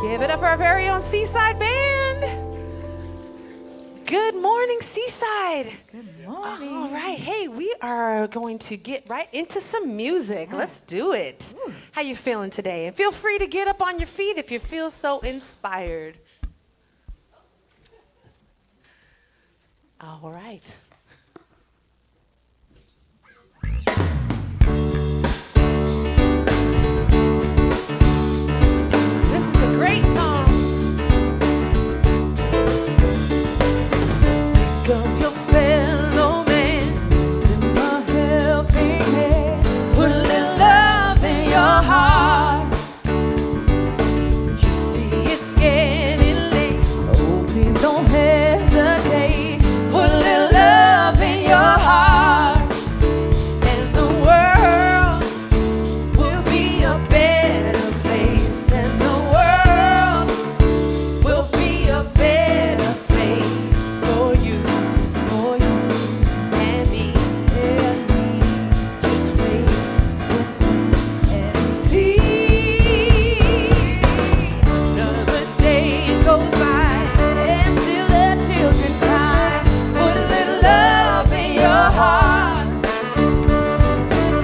Give it up for our very own Seaside Band. Good morning, Seaside. Good morning. All right. Hey, we are going to get right into some music. Yes. Let's do it. How you feeling today? And feel free to get up on your feet if you feel so inspired. All right. This is a great song. Think of your fellow man, lend a helping hand, put a little love in your heart. You see it's getting late, oh please don't hesitate, put a little love in your heart, and the world will be a better place, and the world will be a better place for you and me. Just wait and see. Another day goes by and still the children cry. Put a little love in your heart.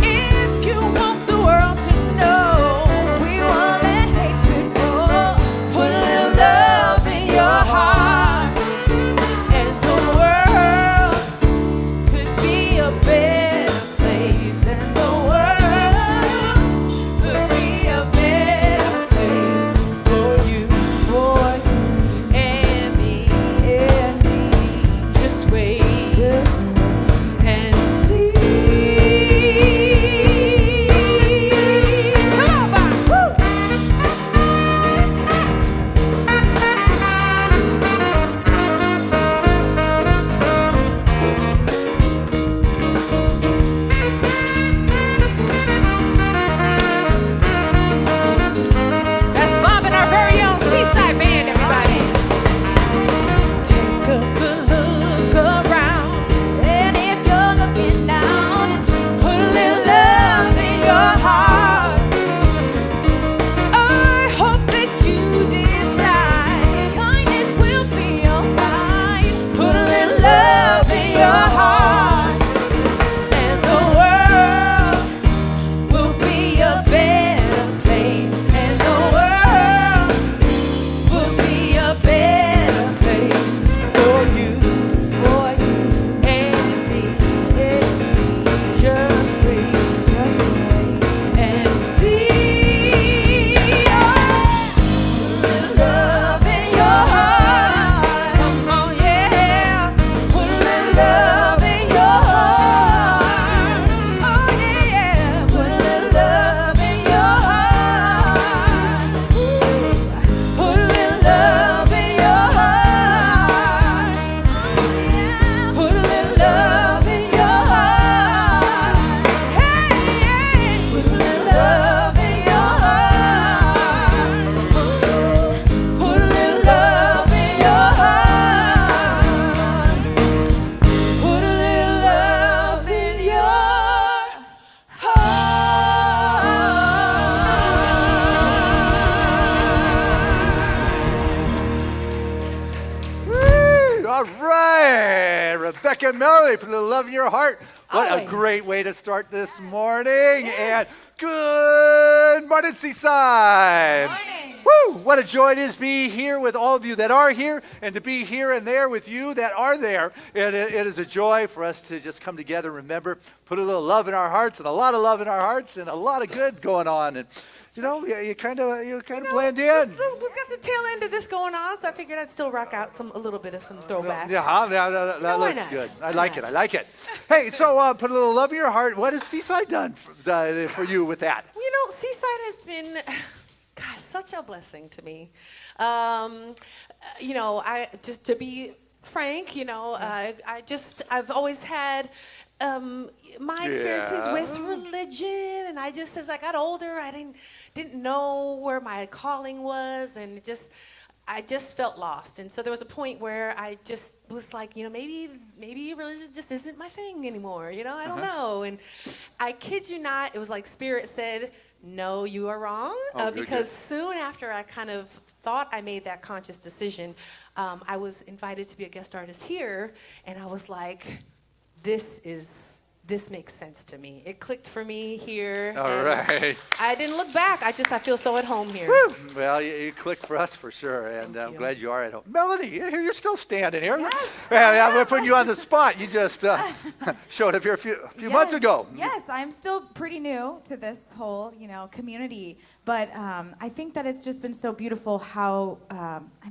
If you want the world to know, we won't let hatred go. Put a little love in your heart, and the world could be a better place, and the world could be a better place for you and me. Just wait and see. Come on, Bob. Woo! That's Bob and our very own Seaside Band, everybody. Take a good look around, and if you're looking down, put a little love in your heart. I hope that you decide kindness will be alright. Put a little love in your heart, and the world will be a better place, and the world will be a better place for you and me. Just wait and see. Put a little love in your heart. Come on, yeah. Put a little love in your heart. Oh yeah. Put a little love in your heart. Put a little love in your heart. Put a little love in your heart. Hey, put a little love in your heart. Put a little love in your heart. Put a little love in your Woo! All right, Rebecca and Melody, put a little love in your heart. What Always. a great way to start this morning. And good morning, Seaside. Woo! What a joy it is to be here with all of you that are here and to be here and there with you that are there. And it is a joy for us to just come together and remember, put a little love in our hearts and a lot of love in our hearts and a lot of good going on. And you know, you kind of blend in. We've got the tail end of this going on, so I figured I'd still rock out a little bit of some throwback. Yeah, that why looks not? good. I Why like it. not? I like it. Hey, so put a little love in your heart. What has Seaside done for you with that? You know, Seaside has been, gosh, such a blessing to me. You know, I just to be frank, you know, I've always had my experiences with religion, and I just, as I got older, I didn't know where my calling was, and just I just felt lost. And so there was a point where I just was like, maybe religion just isn't my thing anymore. I don't know. And I kid you not, it was like Spirit said, no, you are wrong. Because soon after I kind of thought I made that conscious decision, I was invited to be a guest artist here. And I was like, this makes sense to me. It clicked for me here. All right. I didn't look back. I feel so at home here. Woo. Well, you clicked for us for sure, and I'm glad you are at home. Melody, you're still standing here. Yes. Yeah, we're putting you on the spot. You just showed up here a few months ago. Yes, I'm still pretty new to this whole, community. But I think that it's just been so beautiful how,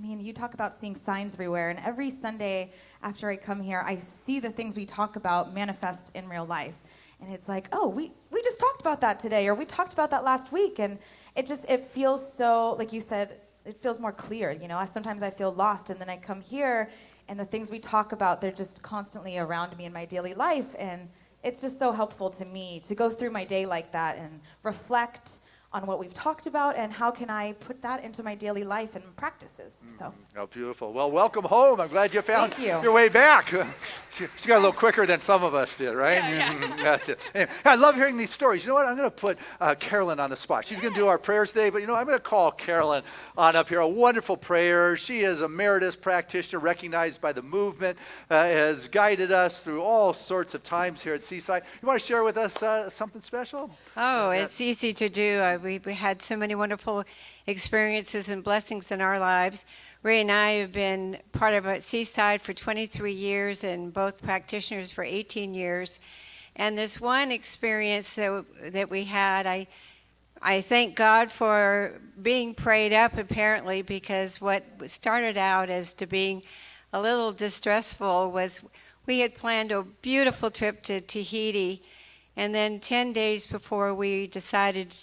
you talk about seeing signs everywhere. And every Sunday after I come here, I see the things we talk about manifest in real life. And it's like, oh, we just talked about that today, or we talked about that last week. And it feels so, like you said, it feels more clear. Sometimes I feel lost, and then I come here, and the things we talk about, they're just constantly around me in my daily life. And it's just so helpful to me to go through my day like that and reflect on what we've talked about and how can I put that into my daily life and practices. So. Oh, beautiful. Well, welcome home. I'm glad you found Thank you. your way back. She got a little quicker than some of us did, right? Yeah. That's it. Anyway, I love hearing these stories. You know what? I'm going to put Carolyn on the spot. She's going to do our prayers today, but I'm going to call Carolyn on up here. A wonderful prayer. She is a emeritus practitioner recognized by the movement, has guided us through all sorts of times here at Seaside. You want to share with us something special? Oh, it's easy to do. We had so many wonderful experiences and blessings in our lives. Ray and I have been part of Seaside for 23 years and both practitioners for 18 years. And this one experience that we had, I thank God for being prayed up apparently, because what started out as to being a little distressful was we had planned a beautiful trip to Tahiti, and then 10 days before we decided,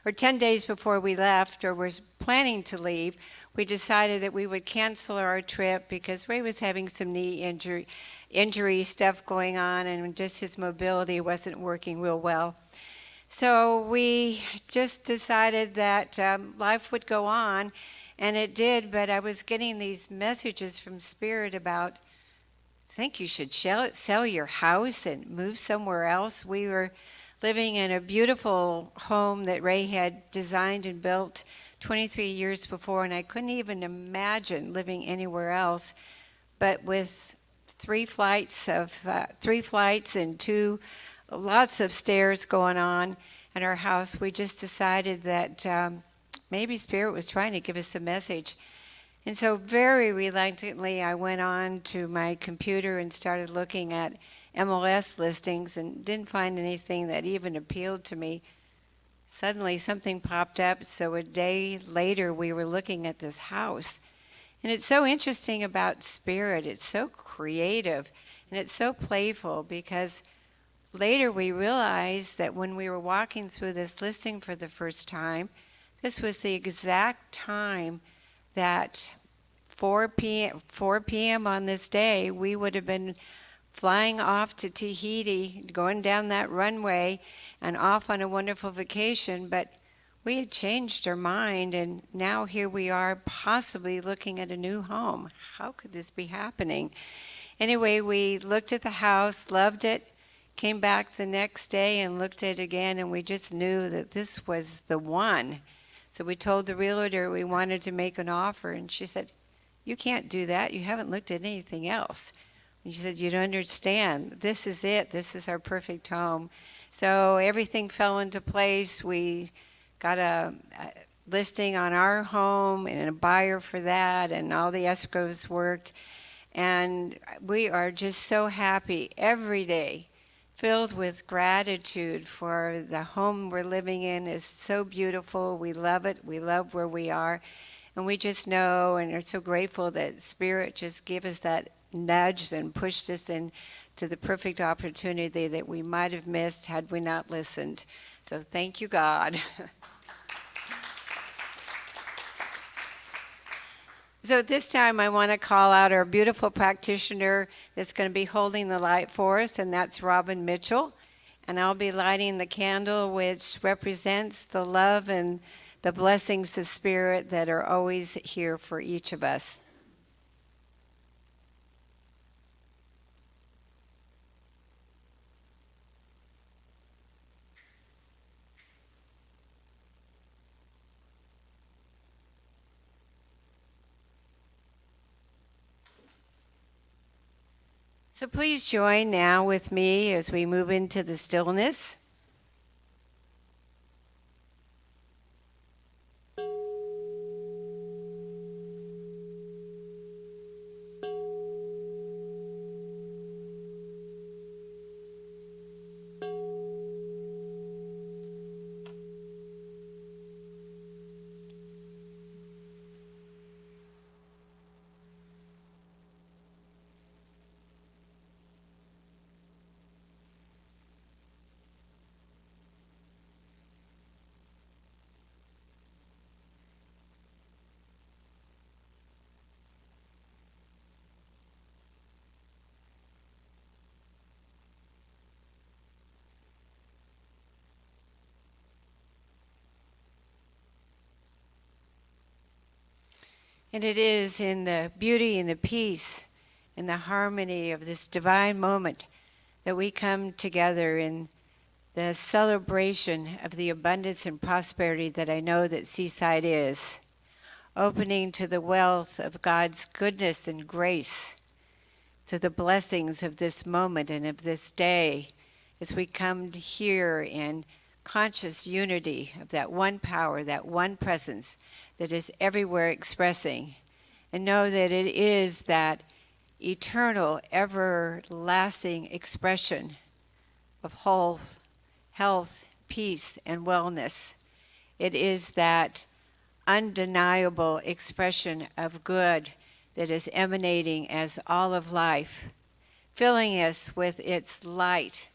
or 10 days before we left or was planning to leave, we decided that we would cancel our trip because Ray was having some knee injury stuff going on, and just his mobility wasn't working real well. So we just decided that life would go on, and it did, but I was getting these messages from Spirit about, I think you should sell your house and move somewhere else. We were living in a beautiful home that Ray had designed and built 23 years before, and I couldn't even imagine living anywhere else. But with three flights and lots of stairs going on in our house, we just decided that maybe Spirit was trying to give us a message. And so very reluctantly, I went on to my computer and started looking at MLS listings and didn't find anything that even appealed to me. Suddenly, something popped up, so a day later, we were looking at this house. And it's so interesting about Spirit. It's so creative, and it's so playful, because later we realized that when we were walking through this listing for the first time, this was the exact time that 4 p.m. on this day, we would have been flying off to Tahiti, going down that runway and off on a wonderful vacation. But we had changed our mind, and now here we are possibly looking at a new home. How could this be happening? Anyway, we looked at the house, loved it, came back the next day and looked at it again, and we just knew that this was the one. So we told the realtor we wanted to make an offer, and she said, "You can't do that. You haven't looked at anything else." And she said, "You don't understand. This is it. This is our perfect home." So everything fell into place. We got a listing on our home and a buyer for that, and all the escrows worked. And we are just so happy every day, filled with gratitude for the home we're living in. Is so beautiful. We love it. We love where we are. And we just know and are so grateful that Spirit just gave us that nudge and pushed us into the perfect opportunity that we might have missed had we not listened. So thank you, God. So at this time, I want to call out our beautiful practitioner that's going to be holding the light for us, and that's Robin Mitchell. And I'll be lighting the candle, which represents the love and the blessings of Spirit that are always here for each of us. So please join now with me as we move into the stillness. And it is in the beauty and the peace and the harmony of this divine moment that we come together in the celebration of the abundance and prosperity that I know that Seaside is, opening to the wealth of God's goodness and grace, to the blessings of this moment and of this day, as we come here in conscious unity of that one power, that one presence that is everywhere expressing, and know that it is that eternal, everlasting expression of health, peace, and wellness. It is that undeniable expression of good that is emanating as all of life, filling us with its light,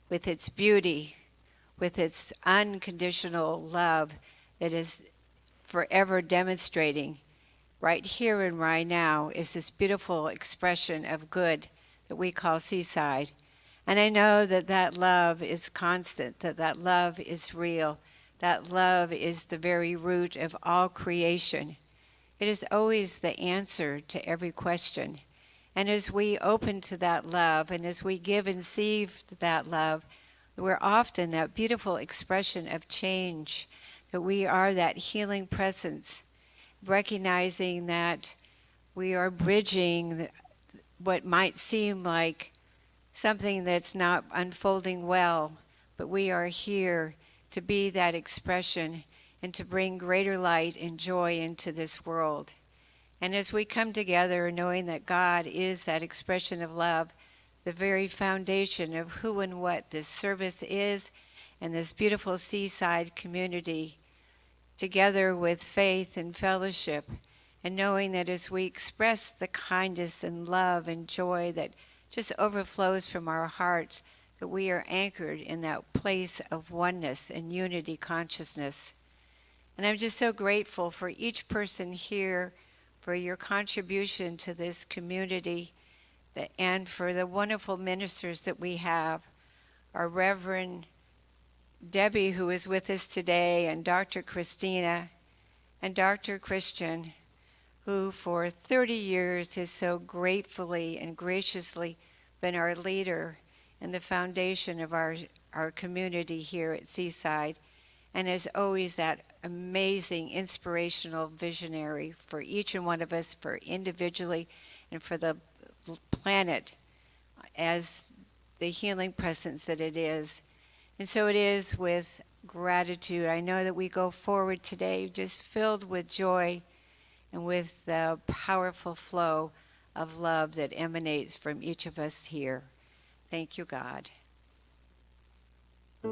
with its beauty, with its unconditional love that is forever demonstrating right here and right now is this beautiful expression of good that we call Seaside. And I know that that love is constant, that that love is real, that love is the very root of all creation. It is always the answer to every question. And as we open to that love, and as we give and receive that love, we're often that beautiful expression of change, that we are that healing presence, recognizing that we are bridging what might seem like something that's not unfolding well, but we are here to be that expression and to bring greater light and joy into this world. And as we come together knowing that God is that expression of love, the very foundation of who and what this service is and this beautiful Seaside community, together with faith and fellowship, and knowing that as we express the kindness and love and joy that just overflows from our hearts, that we are anchored in that place of oneness and unity consciousness. And I'm just so grateful for each person here, for your contribution to this community, and for the wonderful ministers that we have, our Reverend Debbie, who is with us today, and Dr. Christina, and Dr. Christian, who for 30 years has so gratefully and graciously been our leader and the foundation of our community here at Seaside, and is always that amazing, inspirational visionary for each and one of us, for individually and for the planet as the healing presence that it is. And so it is with gratitude. I know that we go forward today just filled with joy and with the powerful flow of love that emanates from each of us here. Thank you, God. How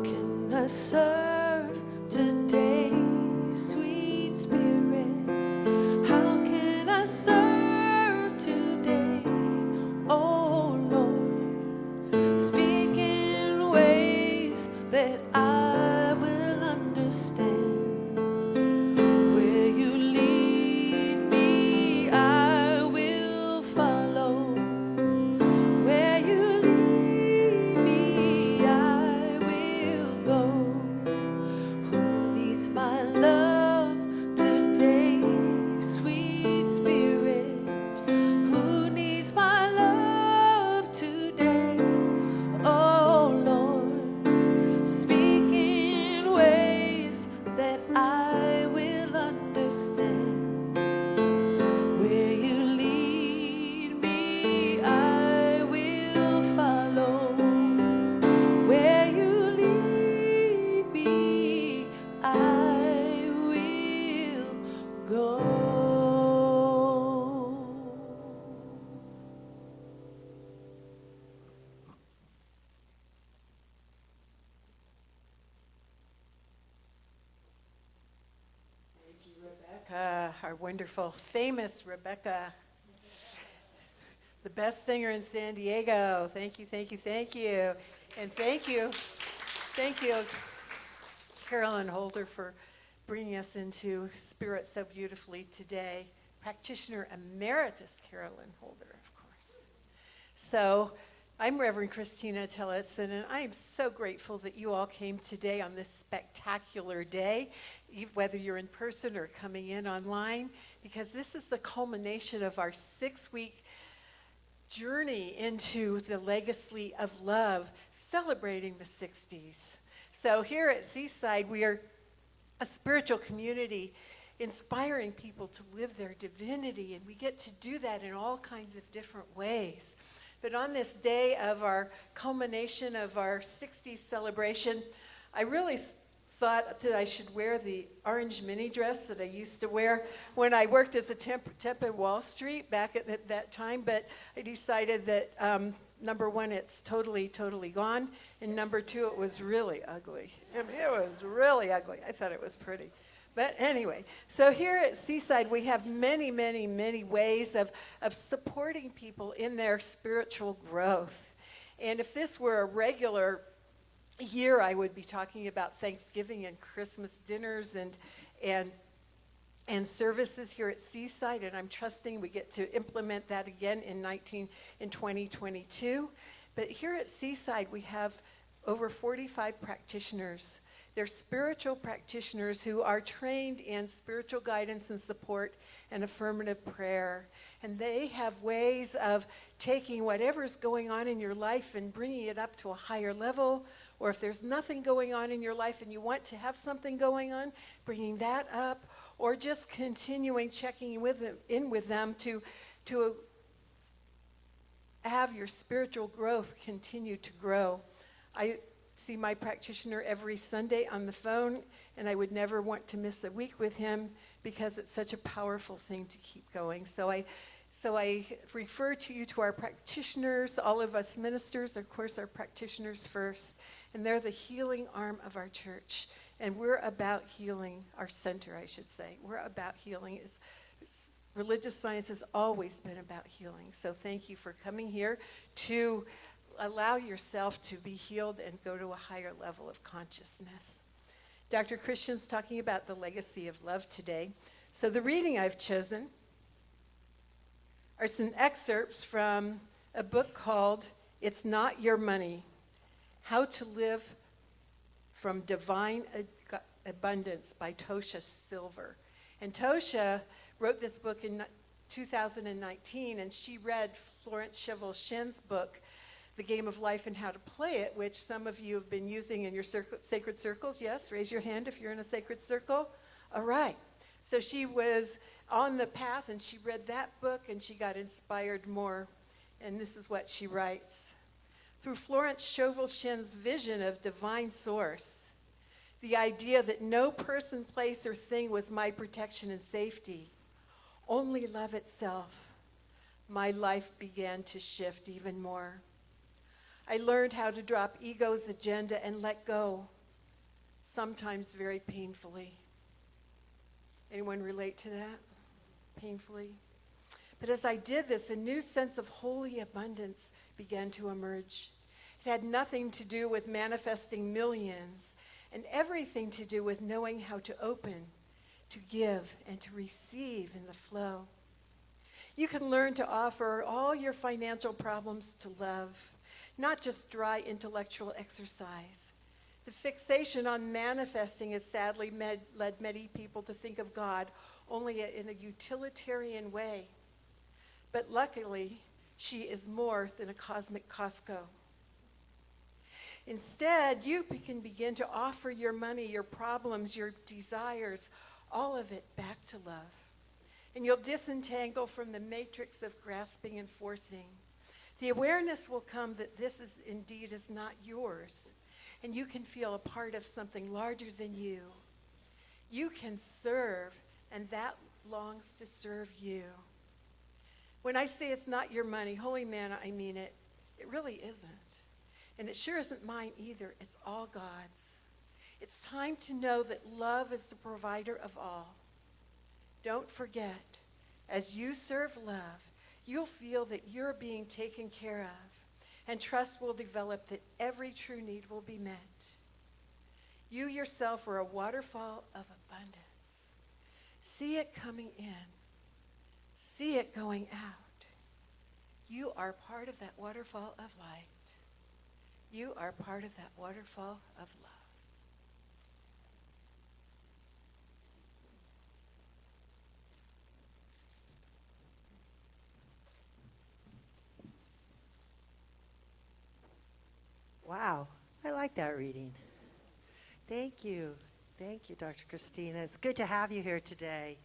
can I serve today, sweet Spirit? How can I serve today, oh Lord? Speak in ways that I will understand. Where you lead me, our wonderful, famous Rebecca, the best singer in San Diego. Thank you, thank you, thank you. And thank you, Carolyn Holder, for bringing us into spirit so beautifully today. Practitioner Emeritus Carolyn Holder, of course. So I'm Reverend Christina Tillotson, and I am so grateful that you all came today on this spectacular day, whether you're in person or coming in online, because this is the culmination of our 6-week journey into the legacy of love, celebrating the 60s. So here at Seaside, we are a spiritual community inspiring people to live their divinity, and we get to do that in all kinds of different ways. But on this day of our culmination of our 60s celebration, I really thought that I should wear the orange mini dress that I used to wear when I worked as a temp in Wall Street back at that time. But I decided that, number one, it's totally gone. And number two, it was really ugly. I mean, it was really ugly. I thought it was pretty. But anyway, so here at Seaside, we have many, many, many ways of supporting people in their spiritual growth. And if this were a regular year, I would be talking about Thanksgiving and Christmas dinners and services here at Seaside, and I'm trusting we get to implement that again in 2022. But here at Seaside, we have over 45 practitioners. They're spiritual practitioners who are trained in spiritual guidance and support and affirmative prayer. And they have ways of taking whatever's going on in your life and bringing it up to a higher level. Or if there's nothing going on in your life and you want to have something going on, bringing that up. Or just continuing checking in with them to have your spiritual growth continue to grow. I see my practitioner every Sunday on the phone, and I would never want to miss a week with him because it's such a powerful thing to keep going. So I refer to our practitioners. All of us ministers, of course, are practitioners first, and they're the healing arm of our church. And we're about healing, our center, I should say. We're about healing. Religious science has always been about healing. So thank you for coming here to allow yourself to be healed and go to a higher level of consciousness. Dr. Christian's talking about the legacy of love today. So the reading I've chosen are some excerpts from a book called It's Not Your Money, How to Live from Divine Abundance by Tosha Silver. And Tosha wrote this book in 2019, and she read Florence Scovel Shinn's book, The Game of Life and How to Play It, which some of you have been using in your sacred circles. Yes, raise your hand if you're in a sacred circle. All right. So she was on the path, and she read that book, and she got inspired more. And this is what she writes. Through Florence Scovel Shinn's vision of divine source, the idea that no person, place, or thing was my protection and safety, only love itself, my life began to shift even more. I learned how to drop ego's agenda and let go, sometimes very painfully. Anyone relate to that? Painfully? But as I did this, a new sense of holy abundance began to emerge. It had nothing to do with manifesting millions and everything to do with knowing how to open, to give, and to receive in the flow. You can learn to offer all your financial problems to love, not just dry intellectual exercise. The fixation on manifesting has sadly led many people to think of God only in a utilitarian way. But luckily, she is more than a cosmic Costco. Instead, you can begin to offer your money, your problems, your desires, all of it back to love. And you'll disentangle from the matrix of grasping and forcing. The awareness will come that this is indeed is not yours, and you can feel a part of something larger than you. You can serve, and that longs to serve you. When I say it's not your money, holy man, I mean it. It really isn't. And it sure isn't mine either. It's all God's. It's time to know that love is the provider of all. Don't forget, as you serve love, you'll feel that you're being taken care of, and trust will develop that every true need will be met. You yourself are a waterfall of abundance. See it coming in. See it going out. You are part of that waterfall of light. You are part of that waterfall of love. Wow, I like that reading. Thank you. Thank you, Dr. Christina. It's good to have you here today.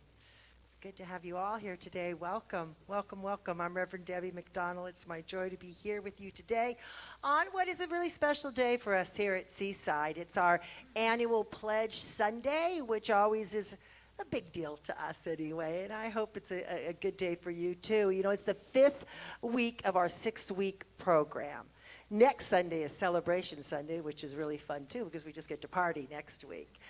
It's good to have you all here today. Welcome, welcome, welcome. I'm Reverend Debbie McDonald. It's my joy to be here with you today on what is a really special day for us here at Seaside. It's our annual Pledge Sunday, which always is a big deal to us anyway, and I hope it's a good day for you too. You know, it's the 5th week of our 6-week program. Next Sunday is Celebration Sunday, which is really fun too because we just get to party next week.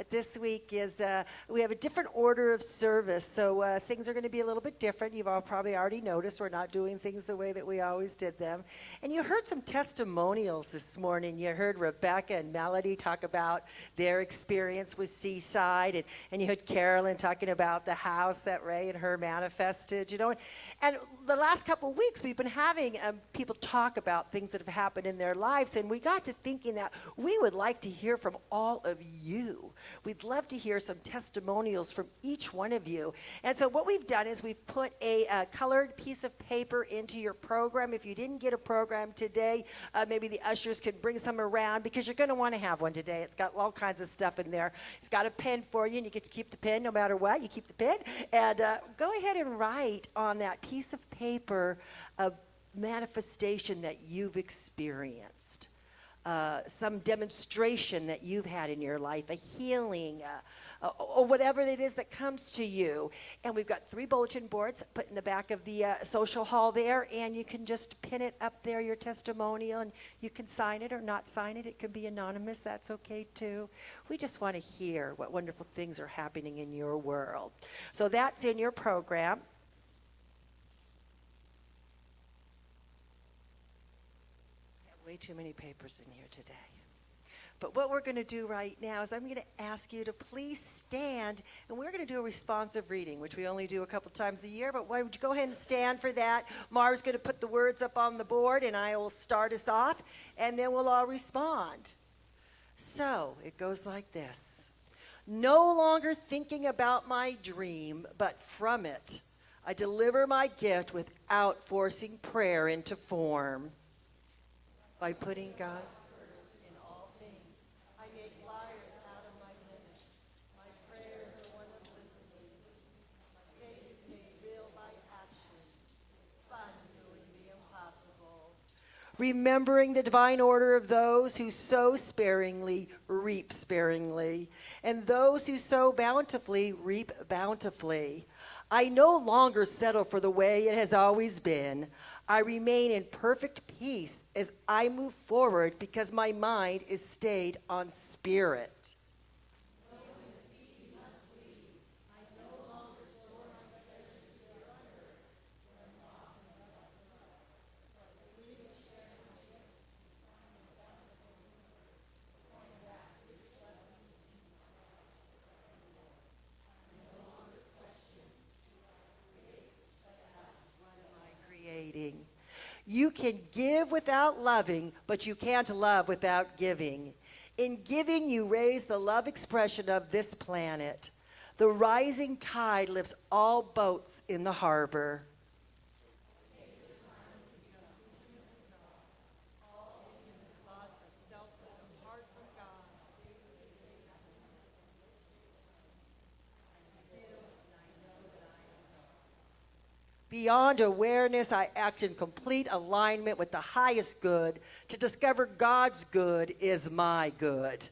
This week is, we have a different order of service, so things are going to be a little bit different. You've all probably already noticed we're not doing things the way that we always did them. And you heard some testimonials this morning. You heard Rebecca and Melody talk about their experience with Seaside, and you heard Carolyn talking about the house that Ray and her manifested, you know. And the last couple of weeks, we've been having people talk about things that have happened in their lives, and we got to thinking that we would like to hear from all of you. We'd love to hear some testimonials from each one of you. And so what we've done is we've put a colored piece of paper into your program. If you didn't get a program today, maybe the ushers could bring some around because you're going to want to have one today. It's got all kinds of stuff in there. It's got a pen for you, and you get to keep the pen no matter what. You keep the pen. And go ahead and write on that piece of paper a manifestation that you've experienced. Some demonstration that you've had in your life, a healing, or whatever it is that comes to you. And we've got 3 bulletin boards put in the back of the social hall there, and you can just pin it up there, your testimonial, and you can sign it or not sign it. It can be anonymous. That's okay, too. We just want to hear what wonderful things are happening in your world. So that's in your program. Way too many papers in here today. But what we're going to do right now is I'm going to ask you to please stand, and we're going to do a responsive reading, which we only do a couple times a year, but why would you go ahead and stand for that? Marv's going to put the words up on the board, and I will start us off, and then we'll all respond. So it goes like this. No longer thinking about my dream, but from it, I deliver my gift without forcing prayer into form. By putting God first in all things, I make liars out of my minutes. My prayers are one of listening. My faith is made real by action. It's fun doing the impossible. Remembering the divine order of those who sow sparingly, reap sparingly, and those who sow bountifully, reap bountifully. I no longer settle for the way it has always been. I remain in perfect peace as I move forward because my mind is stayed on spirit. You can give without loving, but you can't love without giving. In giving, you raise the love expression of this planet. The rising tide lifts all boats in the harbor. Beyond awareness, I act in complete alignment with the highest good. To discover God's good is my good.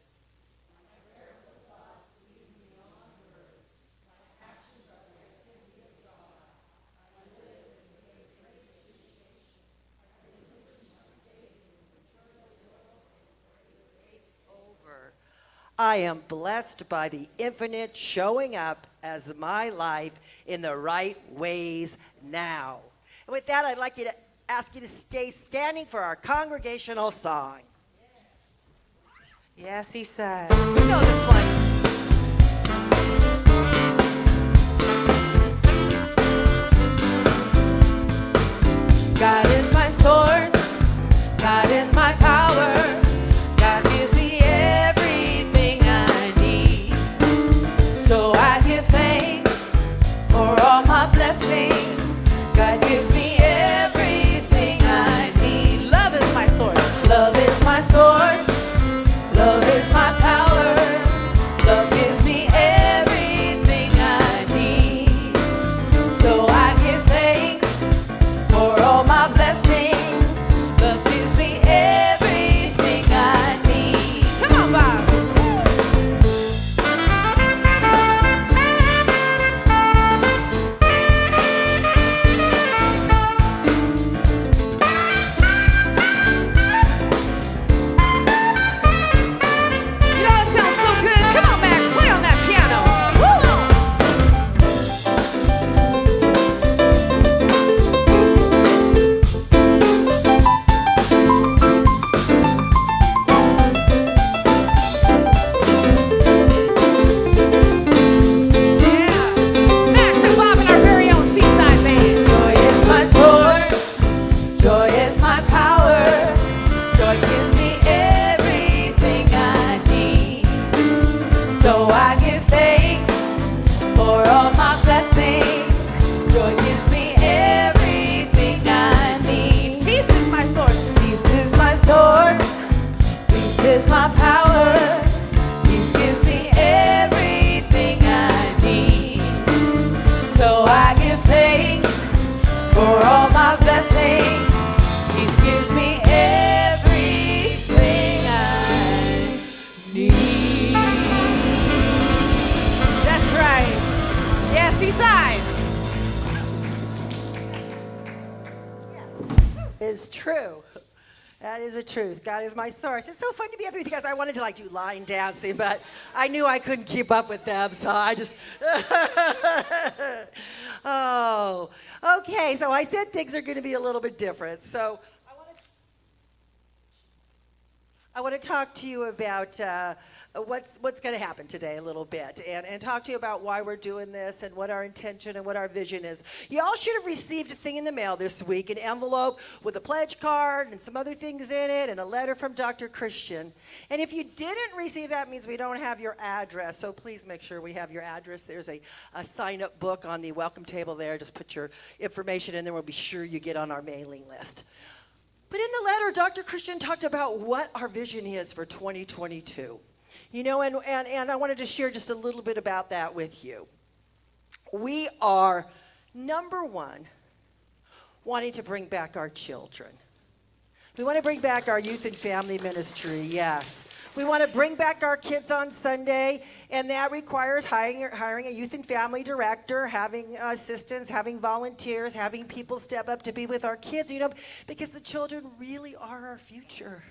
I am blessed by the infinite showing up as my life in the right ways now. And with that, I'd like to ask you to stay standing for our congregational song. Yeah, Seaside. You know this one. God is my source. God is my power. God gives me everything I need. So I give thanks for all my blessings. God gives me everything I need. Love is my source. Love is my source. Love is my power. Love gives me everything I need. So I give thanks for all my blessings. Love gives me everything I need. Come on, Bob. You know that sounds so good. Come on, Max, play on that piano. Yeah. Max and Bob and our very own Seaside band. Joy is my source. Joy is my power. Joy gives me everything I need. So I give thanks for all my blessings. Joy gives me everything I need. Peace is my source. Peace is my source. Peace is my power. Peace gives me everything I need. So I give thanks for all my blessings. Peace gives me everything I need. That's right. Yeah, Seaside. It's true. That is the truth. God is my source. It's so fun to be up here because I wanted to do line dancing, but I knew I couldn't keep up with them, so I just. Oh, okay. So I said things are going to be a little bit different. So I want to talk to you about what's going to happen today a little bit, and talk to you about why we're doing this and what our intention and what our vision is. You all should have received a thing in the mail this week, an envelope with a pledge card and some other things in it, and a letter from Dr. Christian. And if you didn't receive that, it means we don't have your address, so please make sure we have your address. There's a sign-up book on the welcome table there. Just put your information in there. We'll be sure you get on our mailing list. But in the letter, Dr. Christian talked about what our vision is for 2022. You know, and I wanted to share just a little bit about that with you. We are, number one, wanting to bring back our children. We want to bring back our youth and family ministry, yes. We want to bring back our kids on Sunday, and that requires hiring a youth and family director, having assistants, having volunteers, having people step up to be with our kids, you know, because the children really are our future.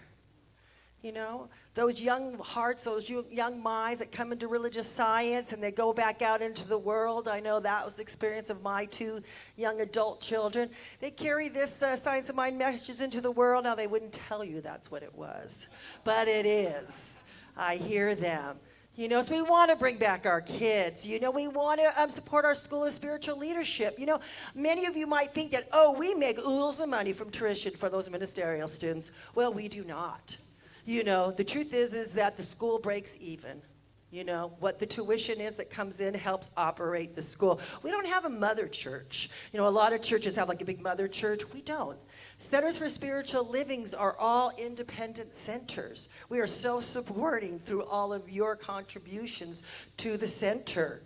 You know, those young hearts, those young minds that come into religious science and they go back out into the world. I know that was the experience of my two young adult children. They carry this science of mind messages into the world. Now, they wouldn't tell you that's what it was, but it is. I hear them. You know, so we want to bring back our kids. You know, we want to support our School of Spiritual Leadership. You know, many of you might think that, oh, we make oodles of money from tuition for those ministerial students. Well, we do not. You know, the truth is that the school breaks even. You know, what the tuition is that comes in helps operate the school. We don't have a mother church. You know, a lot of churches have like a big mother church. We don't. Centers for Spiritual Livings are all independent centers. We are self-supporting through all of your contributions to the center.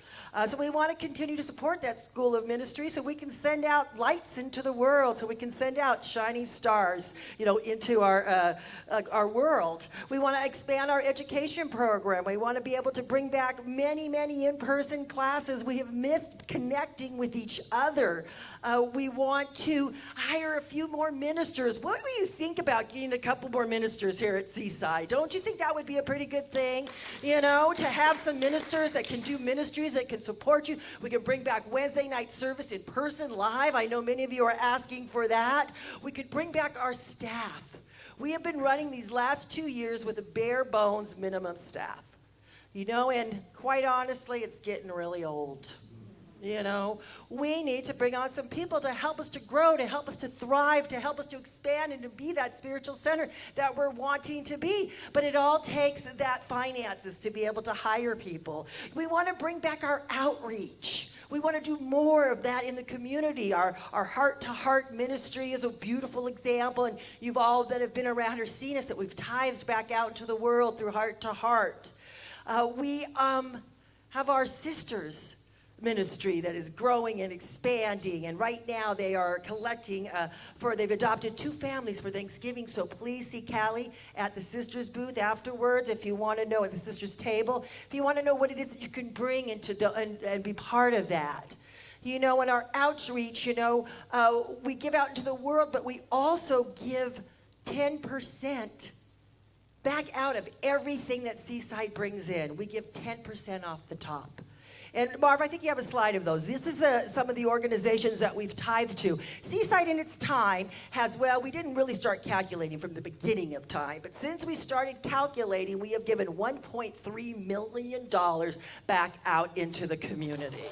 So we want to continue to support that school of ministry so we can send out lights into the world, so we can send out shining stars, you know, into our world. We want to expand our education program. We want to be able to bring back many, many in-person classes. We have missed connecting with each other. We want to hire a few more ministers. What do you think about getting a couple more ministers here at Seaside? Don't you think that would be a pretty good thing? You know, to have some ministers that can do ministries, that can support you. We can bring back Wednesday night service in person, live. I know many of you are asking for that. We could bring back our staff. We have been running these last 2 years with a bare bones minimum staff. You know, and quite honestly, it's getting really old. You know, we need to bring on some people to help us to grow, to help us to thrive, to help us to expand and to be that spiritual center that we're wanting to be. But it all takes that finances to be able to hire people. We want to bring back our outreach. We want to do more of that in the community. Our heart-to-heart ministry is a beautiful example, and you've all that have been around or seen us that we've tithed back out into the world through heart-to-heart. We have our sisters ministry that is growing and expanding, and right now they are collecting they've adopted 2 families for Thanksgiving, so please see Callie at the sisters booth afterwards if you want to know, at the sisters table, if you want to know what it is that you can bring and be part of that. You know, in our outreach, you know, we give out into the world, but we also give 10% back out of everything that Seaside brings in. We give 10% off the top. And Marv, I think you have a slide of those. This is some of the organizations that we've tithed to. Seaside in its time has, well, we didn't really start calculating from the beginning of time, but since we started calculating, we have given $1.3 million back out into the community.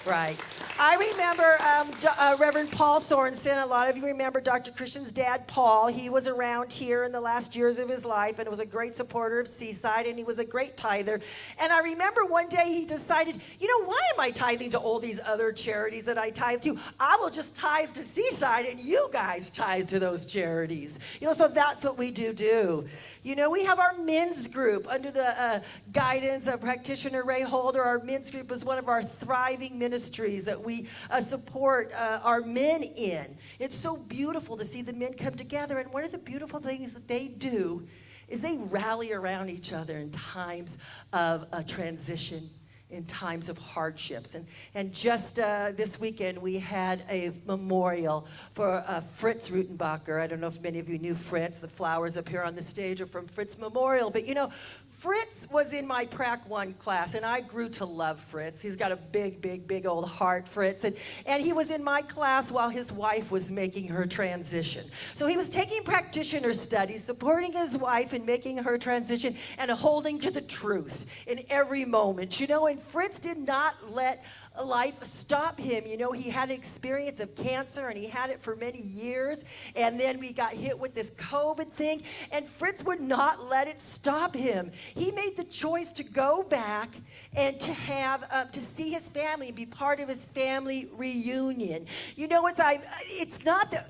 Right. I remember Reverend Paul Sorensen. A lot of you remember Dr. Christian's dad, Paul. He was around here in the last years of his life and was a great supporter of Seaside, and he was a great tither. And I remember one day he decided, you know, why am I tithing to all these other charities that I tithe to? I will just tithe to Seaside, and you guys tithe to those charities. You know, so that's what we do. You know, we have our men's group under the guidance of practitioner Ray Holder. Our men's group is one of our thriving ministries that we support our men in. It's so beautiful to see the men come together, and one of the beautiful things that they do is they rally around each other in times of transition, in times of hardships. And just this weekend, we had a memorial for Fritz Rutenbacher. I don't know if many of you knew Fritz. The flowers up here on the stage are from Fritz Memorial. But, you know, Fritz was in my Prac 1 class, and I grew to love Fritz. He's got a big old heart, Fritz. And he was in my class while his wife was making her transition. So he was taking practitioner studies, supporting his wife in making her transition, and holding to the truth in every moment. You know, and Fritz did not let life stop him. You know, he had an experience of cancer, and he had it for many years, and then we got hit with this COVID thing, and Fritz would not let it stop him. He made the choice to go back and to have to see his family and be part of his family reunion. You know, it's not that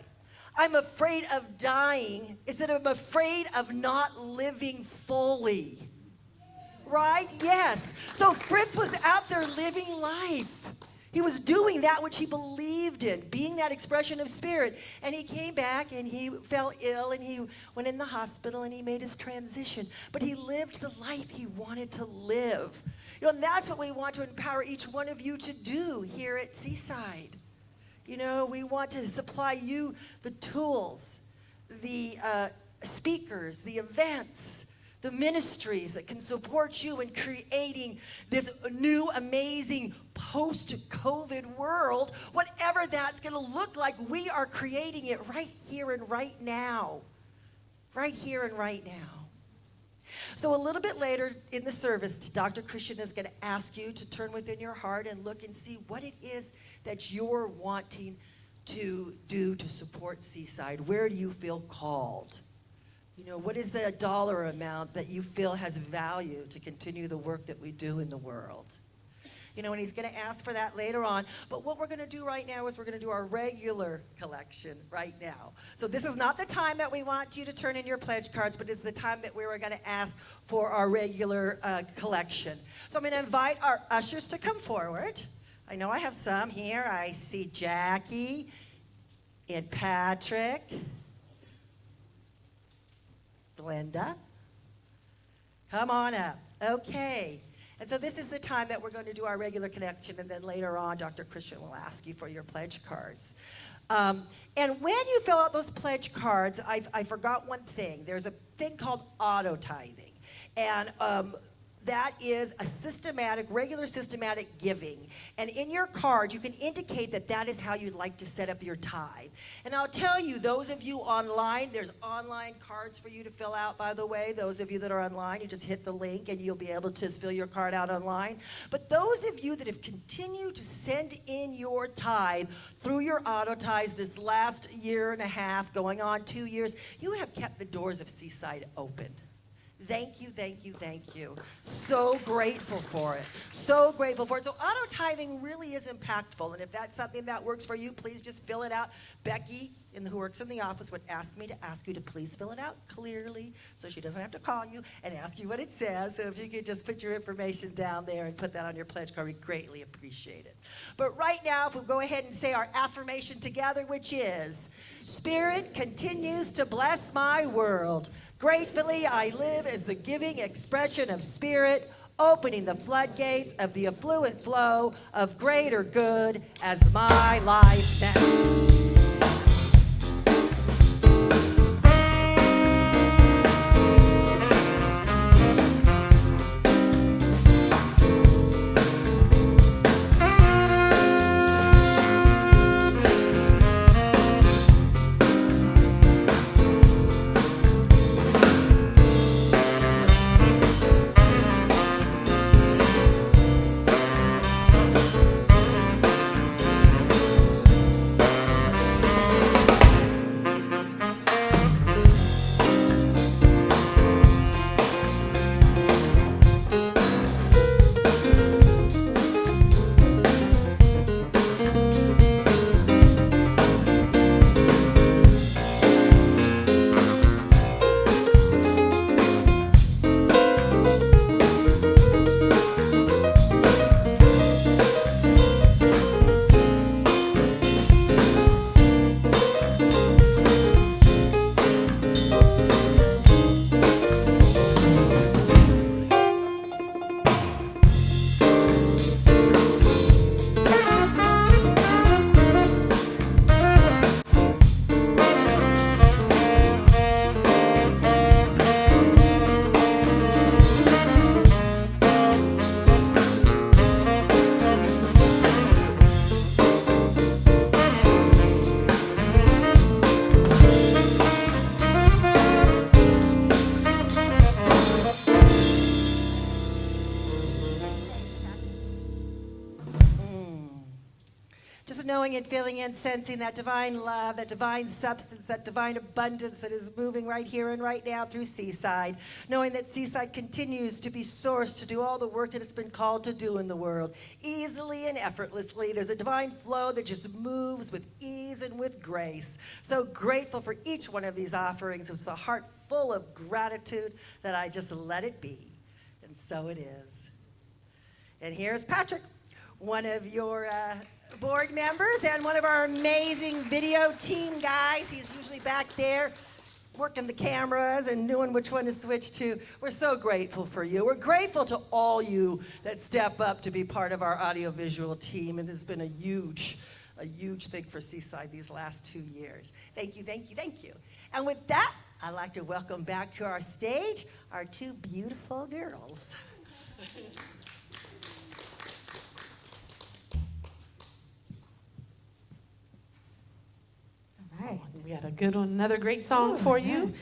I'm afraid of dying, it's that I'm afraid of not living fully. Right? Yes. So Fritz was out there living life. He was doing that which he believed in, being that expression of spirit. And he came back and he fell ill and he went in the hospital and he made his transition. But he lived the life he wanted to live. You know, and that's what we want to empower each one of you to do here at Seaside. You know, we want to supply you the tools, the speakers, the events, the ministries that can support you in creating this new, amazing post-COVID world, whatever that's going to look like. We are creating it right here and right now. Right here and right now. So a little bit later in the service, Dr. Christian is going to ask you to turn within your heart and look and see what it is that you're wanting to do to support Seaside. Where do you feel called? You know, what is the dollar amount that you feel has value to continue the work that we do in the world? You know, and he's going to ask for that later on. But what we're going to do right now is we're going to do our regular collection right now. So this is not the time that we want you to turn in your pledge cards, but it's the time that we were going to ask for our regular collection. So I'm going to invite our ushers to come forward. I know I have some here. I see Jackie and Patrick. Linda, come on up. Okay. And so this is the time that we're going to do our regular connection, and then later on, Dr. Christian will ask you for your pledge cards. And when you fill out those pledge cards, I forgot one thing. There's a thing called auto tithing. And that is a regular systematic giving. And in your card, you can indicate that that is how you'd like to set up your tithe. And I'll tell you, those of you online, there's online cards for you to fill out, by the way. Those of you that are online, you just hit the link and you'll be able to fill your card out online. But those of you that have continued to send in your tithe through your auto tithes this last year and a half, going on 2 years, you have kept the doors of Seaside open. Thank you, thank you, thank you. So grateful for it. So grateful for it. So auto tithing really is impactful. And if that's something that works for you, please just fill it out. Becky, who works in the office, would ask me to ask you to please fill it out clearly so she doesn't have to call you and ask you what it says. So if you could just put your information down there and put that on your pledge card, we greatly appreciate it. But right now, if we'll go ahead and say our affirmation together, which is, Spirit continues to bless my world. Gratefully, I live as the giving expression of Spirit, opening the floodgates of the affluent flow of greater good as my life now. Knowing and feeling and sensing that divine love, that divine substance, that divine abundance that is moving right here and right now through Seaside. Knowing that Seaside continues to be sourced to do all the work that it's been called to do in the world, easily and effortlessly. There's a divine flow that just moves with ease and with grace. So grateful for each one of these offerings. It was a heart full of gratitude that I just let it be. And so it is. And here's Patrick, one of your board members and one of our amazing video team guys. He's usually back there working the cameras and knowing which one to switch to. We're so grateful for you. We're grateful to all you that step up to be part of our audiovisual team. It has been a huge thing for Seaside these last 2 years. Thank you, thank you, thank you. And with that, I'd like to welcome back to our stage our two beautiful girls. Right. We got a good one, another great song for you. Yes.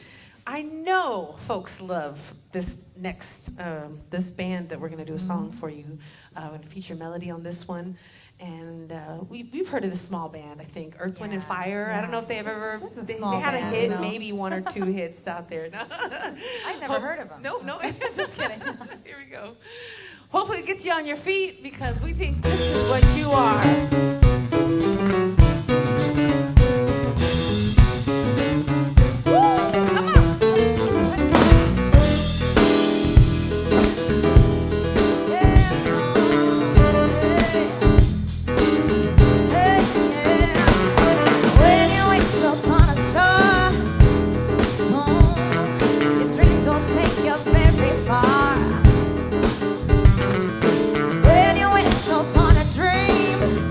I know folks love this next, this band that we're going to do a song for you. We're going to feature Melody on this one. And we've heard of this small band, I think, Earth, Wind, and Fire. Yeah. I don't know if they've ever, This is a they small had band, a hit, no. maybe one or two hits out there. No. I've never heard of them. No. Just kidding. Here we go. Hopefully it gets you on your feet because we think this is what you are. When you wish upon a dream,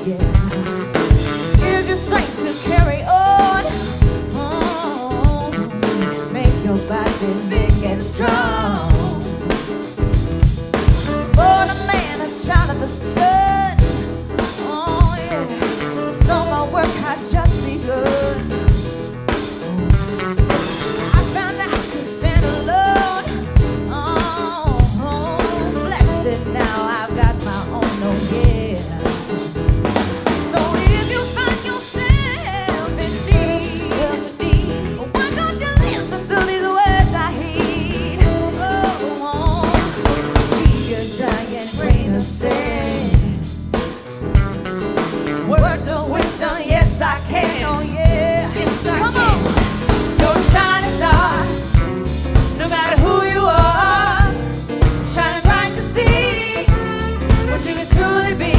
yeah. Here's your strength to carry on. Make your body big and strong. Born a man, a child of the sun. Oh yeah, so my work had just begun. I found I could stand alone. Oh, blessed now I've got my own, oh yeah. So if you find yourself in need, why don't you listen to these words I heed? Oh, be a giant grain of sand. Words of wisdom, yes I can, oh yeah. Yes, I Come can. On. You're a shining star, no matter who you are, shining bright to see what you can truly be.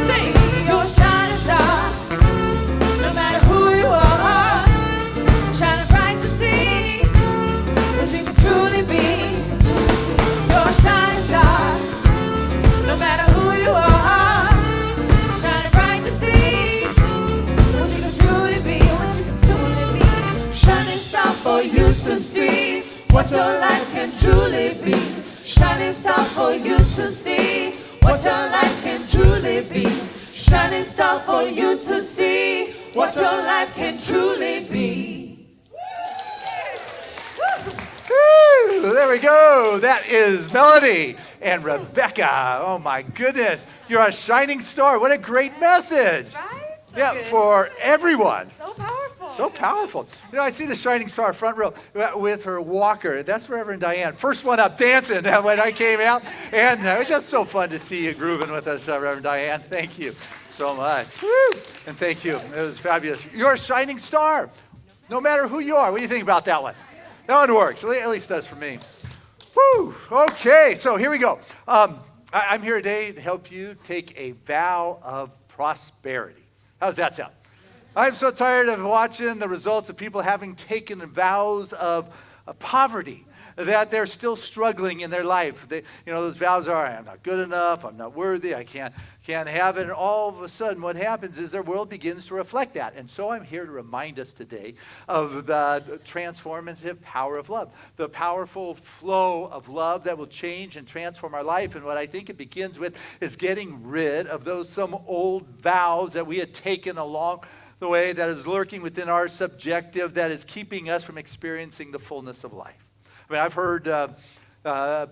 Sing, you're a shining star, no matter who you are, shining bright to see what you can truly be. You're a shining star, no matter who you are, shining bright to see what you can truly be, what you can truly be. Shining star for you to see what your life can truly be. Shining star for you to see what your life can truly be. Shining star for you to see what your life can truly be. Woo, there we go. That is Melody and Rebecca. Oh my goodness. You're a shining star. What a great message. Right? Yeah, for everyone. So powerful. So powerful. You know, I see the shining star front row with her walker. That's Reverend Diane. First one up dancing when I came out. And it was just so fun to see you grooving with us, Reverend Diane. Thank you so much. Woo! And thank you. It was fabulous. You're a shining star, no matter who you are. What do you think about that one? That one works. At least does for me. Woo! Okay, so here we go. I'm here today to help you take a vow of prosperity. How does that sound? I'm so tired of watching the results of people having taken vows of poverty, that they're still struggling in their life. Those vows are, I'm not good enough, I'm not worthy, I can't have it. And all of a sudden what happens is their world begins to reflect that. And so I'm here to remind us today of the transformative power of love, the powerful flow of love that will change and transform our life. And what I think it begins with is getting rid of some old vows that we had taken along the way, that is lurking within our subjective, that is keeping us from experiencing the fullness of life. I mean, I've heard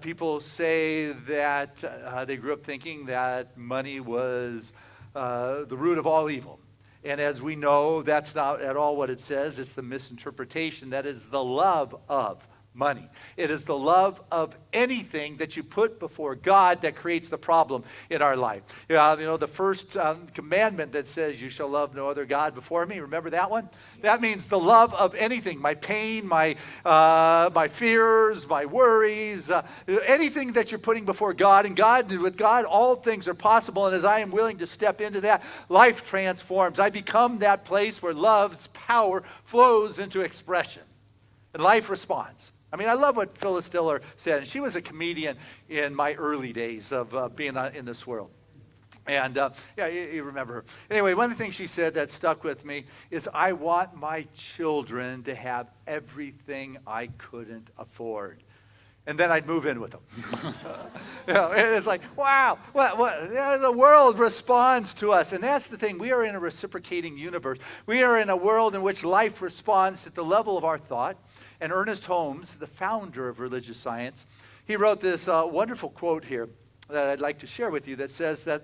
people say that they grew up thinking that money was the root of all evil. And as we know, that's not at all what it says. It's the misinterpretation. That is the love of money. It is the love of anything that you put before God that creates the problem in our life. The first commandment that says you shall love no other God before me. Remember that one? That means the love of anything, my pain, my fears, my worries, anything that you're putting before God. And with God, all things are possible. And as I am willing to step into that, life transforms. I become that place where love's power flows into expression. And life responds. I mean, I love what Phyllis Diller said. And she was a comedian in my early days of being in this world. And you remember her. Anyway, one of the things she said that stuck with me is, I want my children to have everything I couldn't afford. And then I'd move in with them. It's like, wow, the world responds to us. And that's the thing. We are in a reciprocating universe. We are in a world in which life responds at the level of our thought. And Ernest Holmes, the founder of religious science, he wrote this wonderful quote here that I'd like to share with you, that says that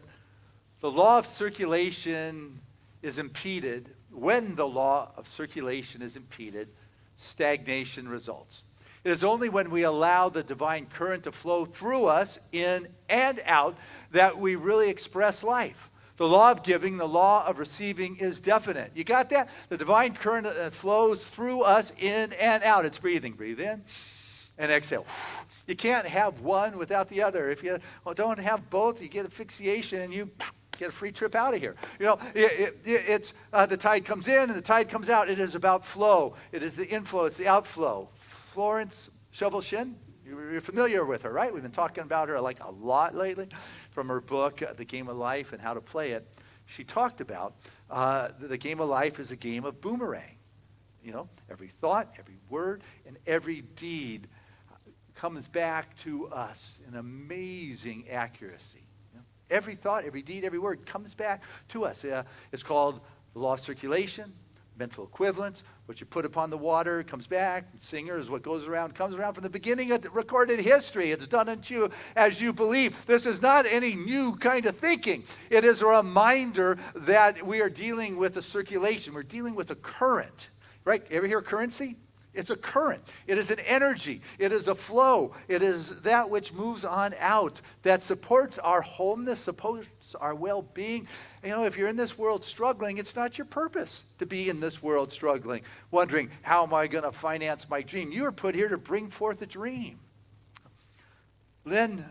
the law of circulation is impeded. When the law of circulation is impeded, stagnation results. It is only when we allow the divine current to flow through us, in and out, that we really express life. The law of giving, the law of receiving is definite. You got that? The divine current flows through us, in and out. It's breathing. Breathe in and exhale. You can't have one without the other. If you don't have both, you get asphyxiation and you get a free trip out of here. It's the tide comes in and the tide comes out. It is about flow. It is the inflow. It's the outflow. Florence Scovel-Shinn, you're familiar with her, right? We've been talking about her a lot lately, from her book, The Game of Life and How to Play It. she talked about the game of life is a game of boomerang. You know, every thought, every word, and every deed comes back to us in amazing accuracy. You know, every thought, every deed, every word comes back to us. It's called the law of circulation, mental equivalence. What you put upon the water comes back. Singer is what goes around, comes around from the beginning of the recorded history. It's done unto you as you believe. This is not any new kind of thinking. It is a reminder that we are dealing with a circulation. We're dealing with a current. Right? Ever hear currency? It's a current. It is an energy. It is a flow. It is that which moves on out, that supports our wholeness, supports our well-being. You know, if you're in this world struggling, it's not your purpose to be in this world struggling, wondering, how am I going to finance my dream? You are put here to bring forth a dream. Lynn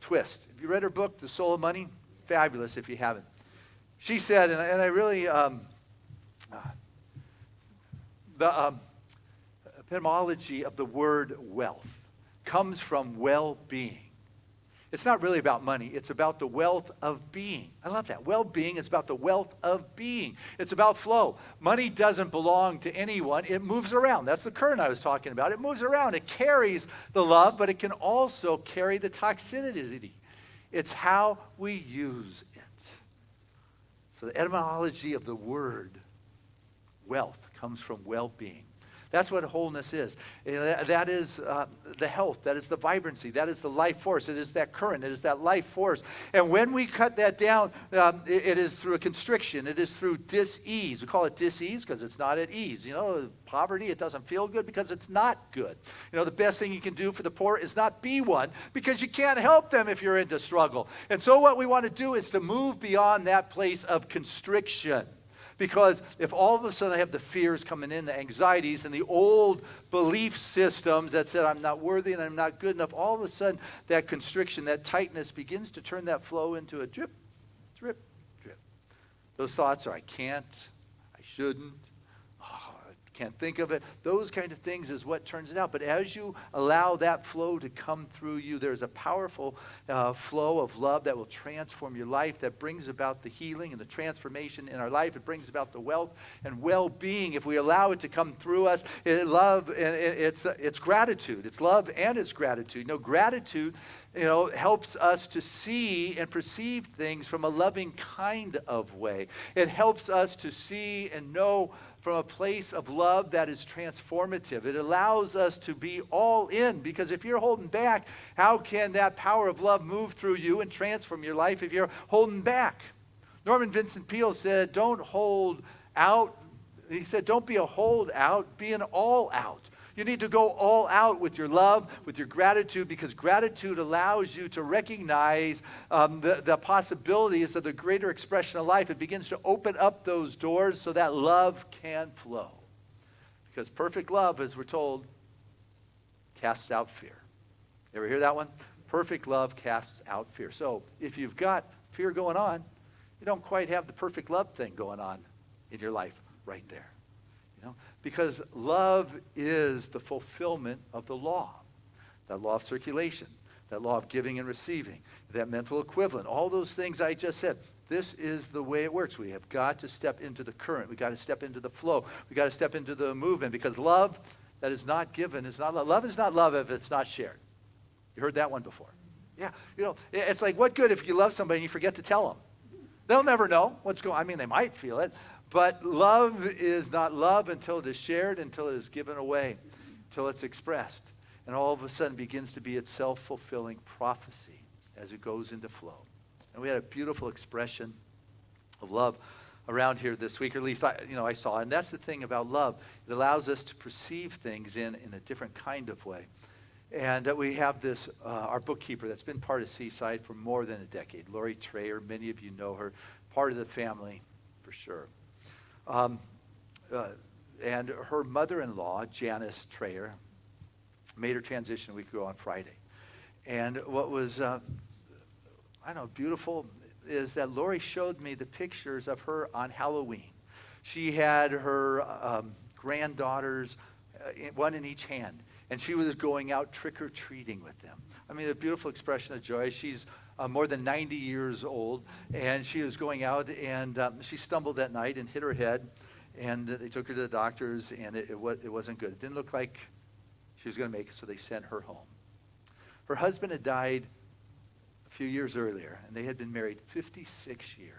Twist, have you read her book, The Soul of Money? Fabulous if you haven't. She said, and I really... the etymology of the word wealth comes from well-being. It's not really about money. It's about the wealth of being. I love that. Well-being is about the wealth of being. It's about flow. Money doesn't belong to anyone. It moves around. That's the current I was talking about. It moves around. It carries the love, but it can also carry the toxicity. It's how we use it. So the etymology of the word wealth comes from well-being. That's what wholeness is. That is the health. That is the vibrancy. That is the life force. It is that current. It is that life force. And when we cut that down, it is through a constriction. It is through dis-ease. We call it dis-ease because it's not at ease. You know, poverty, it doesn't feel good because it's not good. You know, the best thing you can do for the poor is not be one because you can't help them if you're into struggle. And so what we want to do is to move beyond that place of constriction. Because if all of a sudden I have the fears coming in, the anxieties, and the old belief systems that said I'm not worthy and I'm not good enough, all of a sudden that constriction, that tightness begins to turn that flow into a drip, drip, drip. Those thoughts are I can't, I shouldn't, oh, I can't think of it. Those kind of things is what turns it out. But as you allow that flow to come through you, there's a powerful flow of love that will transform your life, that brings about the healing and the transformation in our life. It brings about the wealth and well-being if we allow it to come through us. It's gratitude. It's love and it's gratitude. You know, gratitude, you know, helps us to see and perceive things from a loving kind of way. It helps us to see and know from a place of love that is transformative. It allows us to be all in, because if you're holding back, how can that power of love move through you and transform your life if you're holding back? Norman Vincent Peale said, don't hold out. He said, don't be a holdout, be an all out. You need to go all out with your love, with your gratitude, because gratitude allows you to recognize the possibilities of the greater expression of life. It begins to open up those doors so that love can flow. Because perfect love, as we're told, casts out fear. You ever hear that one? Perfect love casts out fear. So if you've got fear going on, you don't quite have the perfect love thing going on in your life right there. You know? Because love is the fulfillment of the law. That law of circulation, that law of giving and receiving, that mental equivalent, all those things I just said. This is the way it works. We have got to step into the current. We've got to step into the flow. We've got to step into the movement, because love that is not given is not love. Love is not love if it's not shared. You heard that one before. Yeah, you know, it's like, what good if you love somebody and you forget to tell them? They'll never know what's going on. I mean, they might feel it. But love is not love until it is shared, until it is given away, until it's expressed. And all of a sudden begins to be its self-fulfilling prophecy as it goes into flow. And we had a beautiful expression of love around here this week, or at least I saw. And that's the thing about love. It allows us to perceive things in a different kind of way. And we have this, our bookkeeper that's been part of Seaside for more than a decade, Lori Trayer. Many of you know her, part of the family for sure. And her mother-in-law, Janice Trayer, made her transition a week ago on Friday. And what was, beautiful is that Lori showed me the pictures of her on Halloween. She had her granddaughters, one in each hand, and she was going out trick-or-treating with them. I mean, a beautiful expression of joy. She's more than 90 years old, and she was going out, and she stumbled that night and hit her head, and they took her to the doctors, and it wasn't good. It didn't look like she was going to make it, so they sent her home. Her husband had died a few years earlier, and they had been married 56 years.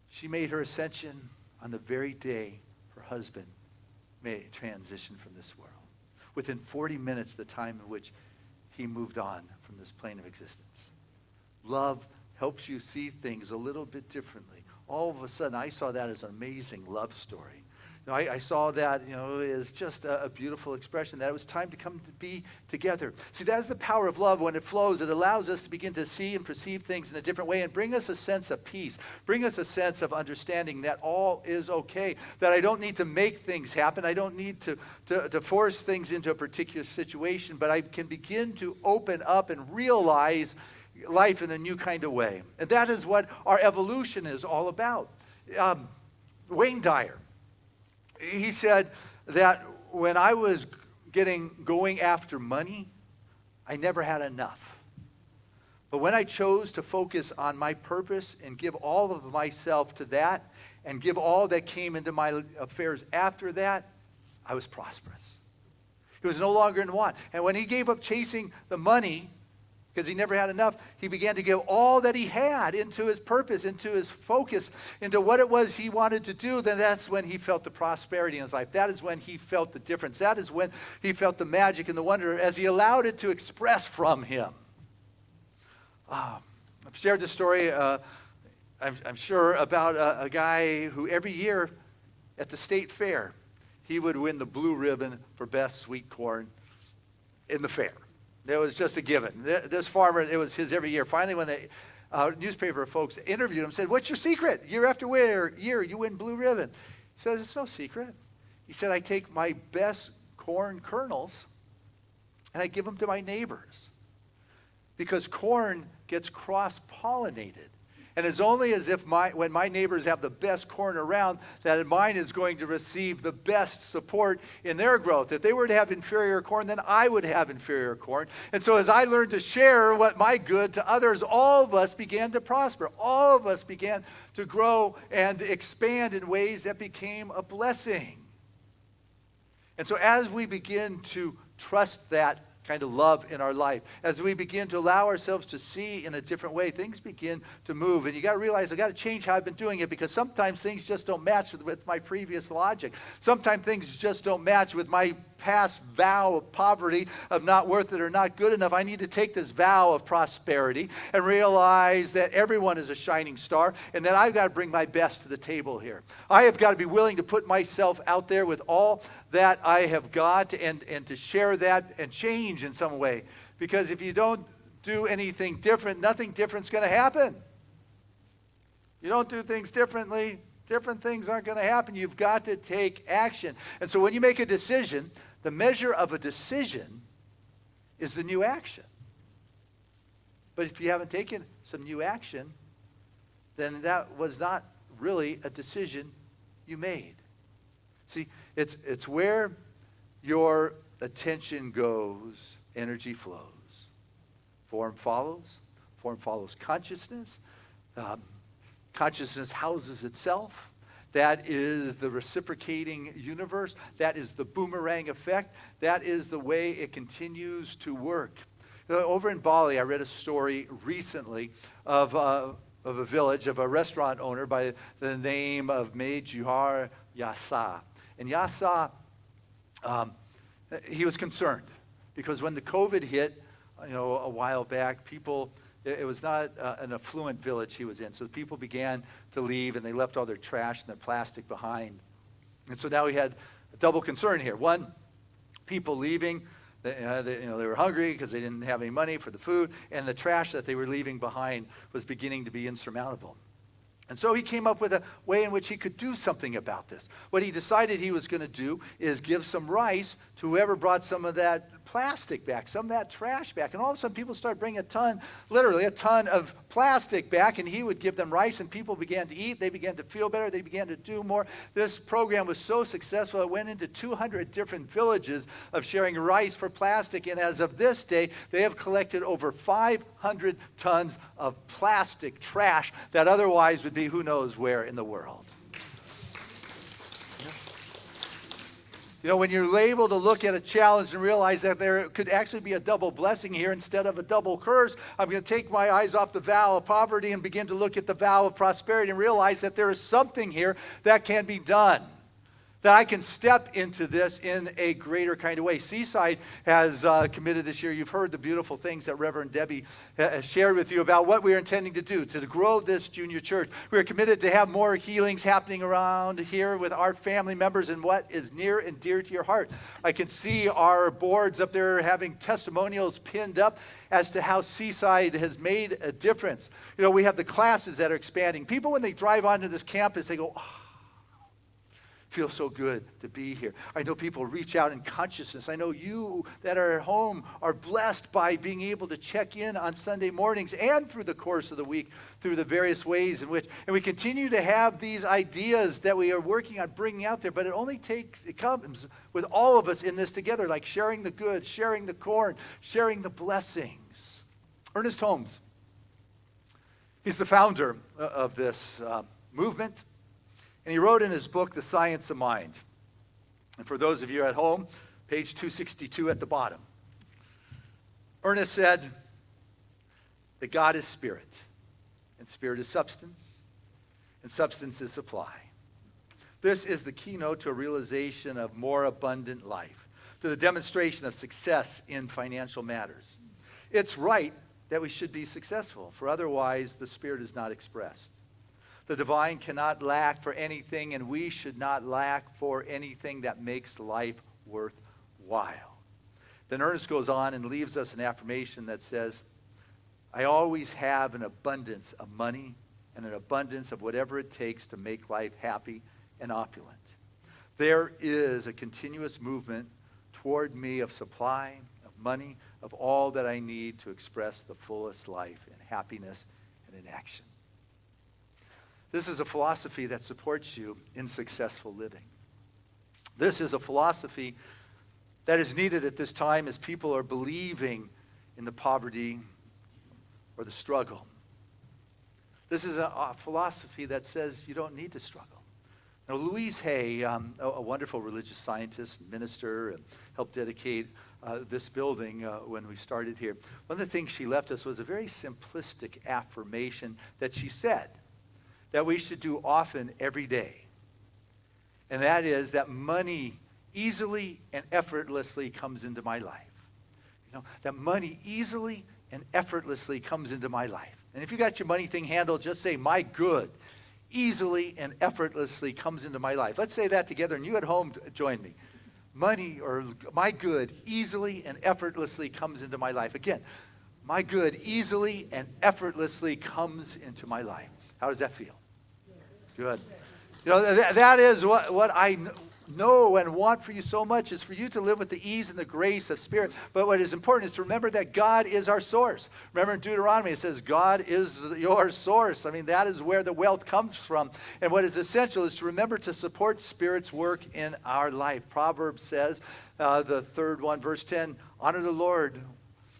She made her ascension on the very day her husband made transition from this world. Within 40 minutes, the time in which he moved on from this plane of existence. Love helps you see things a little bit differently. All of a sudden, I saw that as an amazing love story. I saw that, as just a beautiful expression that it was time to come to be together. See, that's the power of love when it flows. It allows us to begin to see and perceive things in a different way and bring us a sense of peace, bring us a sense of understanding that all is okay, that I don't need to make things happen. I don't need to force things into a particular situation, but I can begin to open up and realize life in a new kind of way. And that is what our evolution is all about. Wayne Dyer, he said that when I was going after money, I never had enough. But when I chose to focus on my purpose and give all of myself to that and give all that came into my affairs after that, I was prosperous. He was no longer in want. And when he gave up chasing the money, because he never had enough, he began to give all that he had into his purpose, into his focus, into what it was he wanted to do. Then that's when he felt the prosperity in his life. That is when he felt the difference. That is when he felt the magic and the wonder as he allowed it to express from him. I've shared this story, I'm sure, about a guy who every year at the state fair, he would win the blue ribbon for best sweet corn in the fair. It was just a given. This farmer, it was his every year. Finally, when the newspaper folks interviewed him, said, "What's your secret? Year after year, you win blue ribbon." He says, "It's no secret." He said, "I take my best corn kernels and I give them to my neighbors because corn gets cross-pollinated. And it's only as if when my neighbors have the best corn around that mine is going to receive the best support in their growth. If they were to have inferior corn, then I would have inferior corn. And so as I learned to share what my good to others, all of us began to prosper. All of us began to grow and expand in ways that became a blessing. And so as we begin to trust that kind of love in our life, as we begin to allow ourselves to see in a different way, things begin to move. And you got to realize I got to change how I've been doing it, because sometimes things just don't match with my previous logic. Sometimes things just don't match with my past vow of poverty, of not worth it or not good enough. I need to take this vow of prosperity and realize that everyone is a shining star and that I've got to bring my best to the table here. I have got to be willing to put myself out there with all that I have got and to share that and change in some way. Because if you don't do anything different, nothing different's going to happen. You don't do things differently, different things aren't going to happen. You've got to take action. And so when you make a decision, the measure of a decision is the new action. But if you haven't taken some new action, then that was not really a decision you made. See, it's where your attention goes, energy flows. Form follows consciousness. Consciousness houses itself. That is the reciprocating universe. That is the boomerang effect. That is the way it continues to work. Over in Bali, I read a story recently of a village, of a restaurant owner by the name of Mejuhar Yasa. And Yasa, he was concerned because when the COVID hit, a while back, it was not an affluent village he was in. So people began to leave, and they left all their trash and their plastic behind. And so now he had a double concern here. One, people leaving, they were hungry because they didn't have any money for the food, and the trash that they were leaving behind was beginning to be insurmountable. And so he came up with a way in which he could do something about this. What he decided he was going to do is give some rice to whoever brought some of that plastic back, some of that trash back. And all of a sudden people started bringing literally a ton of plastic back, and he would give them rice, and people began to eat. They began to feel better. They began to do more. This program was so successful, it went into 200 different villages of sharing rice for plastic. And as of this day, they have collected over 500 tons of plastic trash that otherwise would be who knows where in the world. You know, when you're able to look at a challenge and realize that there could actually be a double blessing here instead of a double curse, I'm going to take my eyes off the vow of poverty and begin to look at the vow of prosperity and realize that there is something here that can be done, that I can step into this in a greater kind of way. Seaside has committed this year. You've heard the beautiful things that Reverend Debbie shared with you about what we are intending to do to grow this junior church. We are committed to have more healings happening around here with our family members and what is near and dear to your heart. I can see our boards up there having testimonials pinned up as to how Seaside has made a difference. You know, we have the classes that are expanding. People, when they drive onto this campus, they go, oh, feels so good to be here. I know people reach out in consciousness. I know you that are at home are blessed by being able to check in on Sunday mornings and through the course of the week through the various ways in which, and we continue to have these ideas that we are working on bringing out there, but it comes with all of us in this together, like sharing the good, sharing the corn, sharing the blessings. Ernest Holmes, he's the founder of this movement. And he wrote in his book, The Science of Mind. And for those of you at home, page 262 at the bottom. Ernest said that God is spirit, and spirit is substance, and substance is supply. This is the keynote to a realization of more abundant life, to the demonstration of success in financial matters. It's right that we should be successful, for otherwise the spirit is not expressed. The divine cannot lack for anything, and we should not lack for anything that makes life worthwhile. Then Ernest goes on and leaves us an affirmation that says, I always have an abundance of money and an abundance of whatever it takes to make life happy and opulent. There is a continuous movement toward me of supply, of money, of all that I need to express the fullest life in happiness and in action. This is a philosophy that supports you in successful living. This is a philosophy that is needed at this time as people are believing in the poverty or the struggle. This is a philosophy that says you don't need to struggle. Now, Louise Hay, a wonderful religious scientist and minister, helped dedicate this building when we started here. One of the things she left us was a very simplistic affirmation that she said that we should do often every day. And that is that money easily and effortlessly comes into my life. You know, that money easily and effortlessly comes into my life. And if you got your money thing handled, just say, my good easily and effortlessly comes into my life. Let's say that together, and you at home join me. Money, or my good, easily and effortlessly comes into my life. Again, my good easily and effortlessly comes into my life. How does that feel? Good. You know, that is what I know and want for you so much, is for you to live with the ease and the grace of spirit. But what is important is to remember that God is our source. Remember in Deuteronomy it says God is your source. I mean, that is where the wealth comes from. And what is essential is to remember to support Spirit's work in our life. Proverbs says, the third one, verse 10, honor the Lord,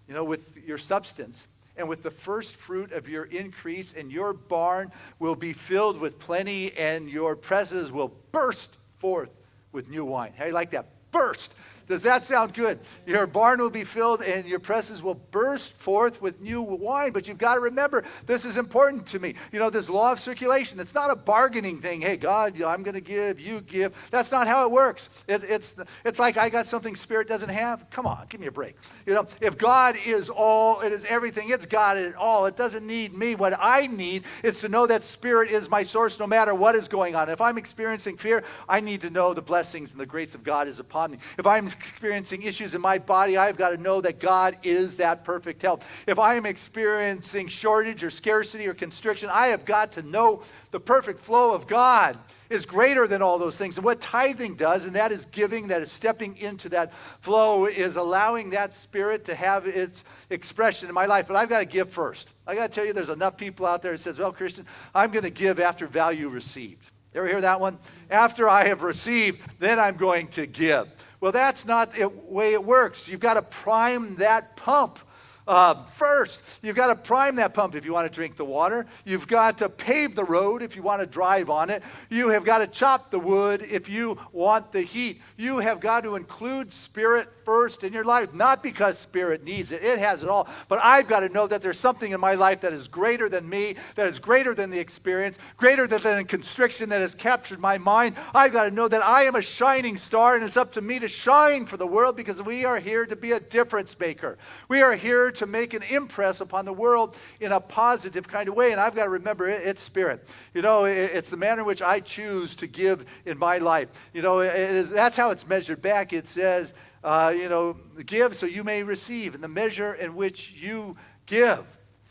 you know, with your substance, and with the first fruit of your increase, and your barn will be filled with plenty, and your presses will burst forth with new wine. How do you like that? Burst. Does that sound good? Your barn will be filled and your presses will burst forth with new wine. But you've got to remember, this is important to me. You know, this law of circulation, it's not a bargaining thing. Hey, God, I'm going to give, you give. That's not how it works. It's like I got something Spirit doesn't have. Come on, give me a break. You know, if God is all, it is everything, it's got it all. It doesn't need me. What I need is to know that Spirit is my source no matter what is going on. If I'm experiencing fear, I need to know the blessings and the grace of God is upon me. If I'm experiencing issues in my body, I've got to know that God is that perfect help. If I am experiencing shortage or scarcity or constriction, I have got to know the perfect flow of God. is greater than all those things. And what tithing does, and that is giving, that is stepping into that flow, is allowing that Spirit to have its expression in my life. But I've got to give first. I got to tell you, there's enough people out there that says, well, Christian, I'm going to give after value received. You ever hear that one? After I have received, then I'm going to give. Well, that's not the way it works. You've got to prime that pump. First, you've got to prime that pump if you want to drink the water. You've got to pave the road if you want to drive on it. You have got to chop the wood if you want the heat. You have got to include Spirit first in your life, not because Spirit needs it. It has it all. But I've got to know that there's something in my life that is greater than me, that is greater than the experience, greater than the constriction that has captured my mind. I've got to know that I am a shining star, and it's up to me to shine for the world, because we are here to be a difference maker. We are here to make an impress upon the world in a positive kind of way. And I've got to remember, it's Spirit. You know, it's the manner in which I choose to give in my life. You know, that's how it's measured back. It says, give so you may receive. And the measure in which you give,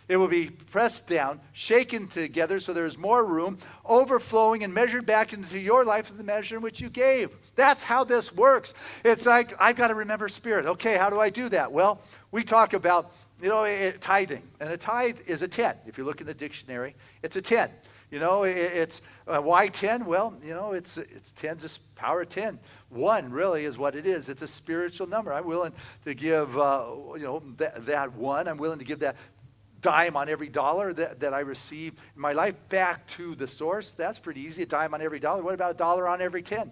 it will be pressed down, shaken together so there's more room, overflowing and measured back into your life in the measure in which you gave. That's how this works. It's like, I've got to remember Spirit. Okay, how do I do that? Well, we talk about, tithing. And a tithe is a 10. If you look in the dictionary, it's a 10. You know, it's why 10? Well, it's 10's a power of 10. 1 really is what it is. It's a spiritual number. I'm willing to give, that 1. I'm willing to give that dime on every dollar that I receive in my life back to the source. That's pretty easy, a dime on every dollar. What about $1 on every 10?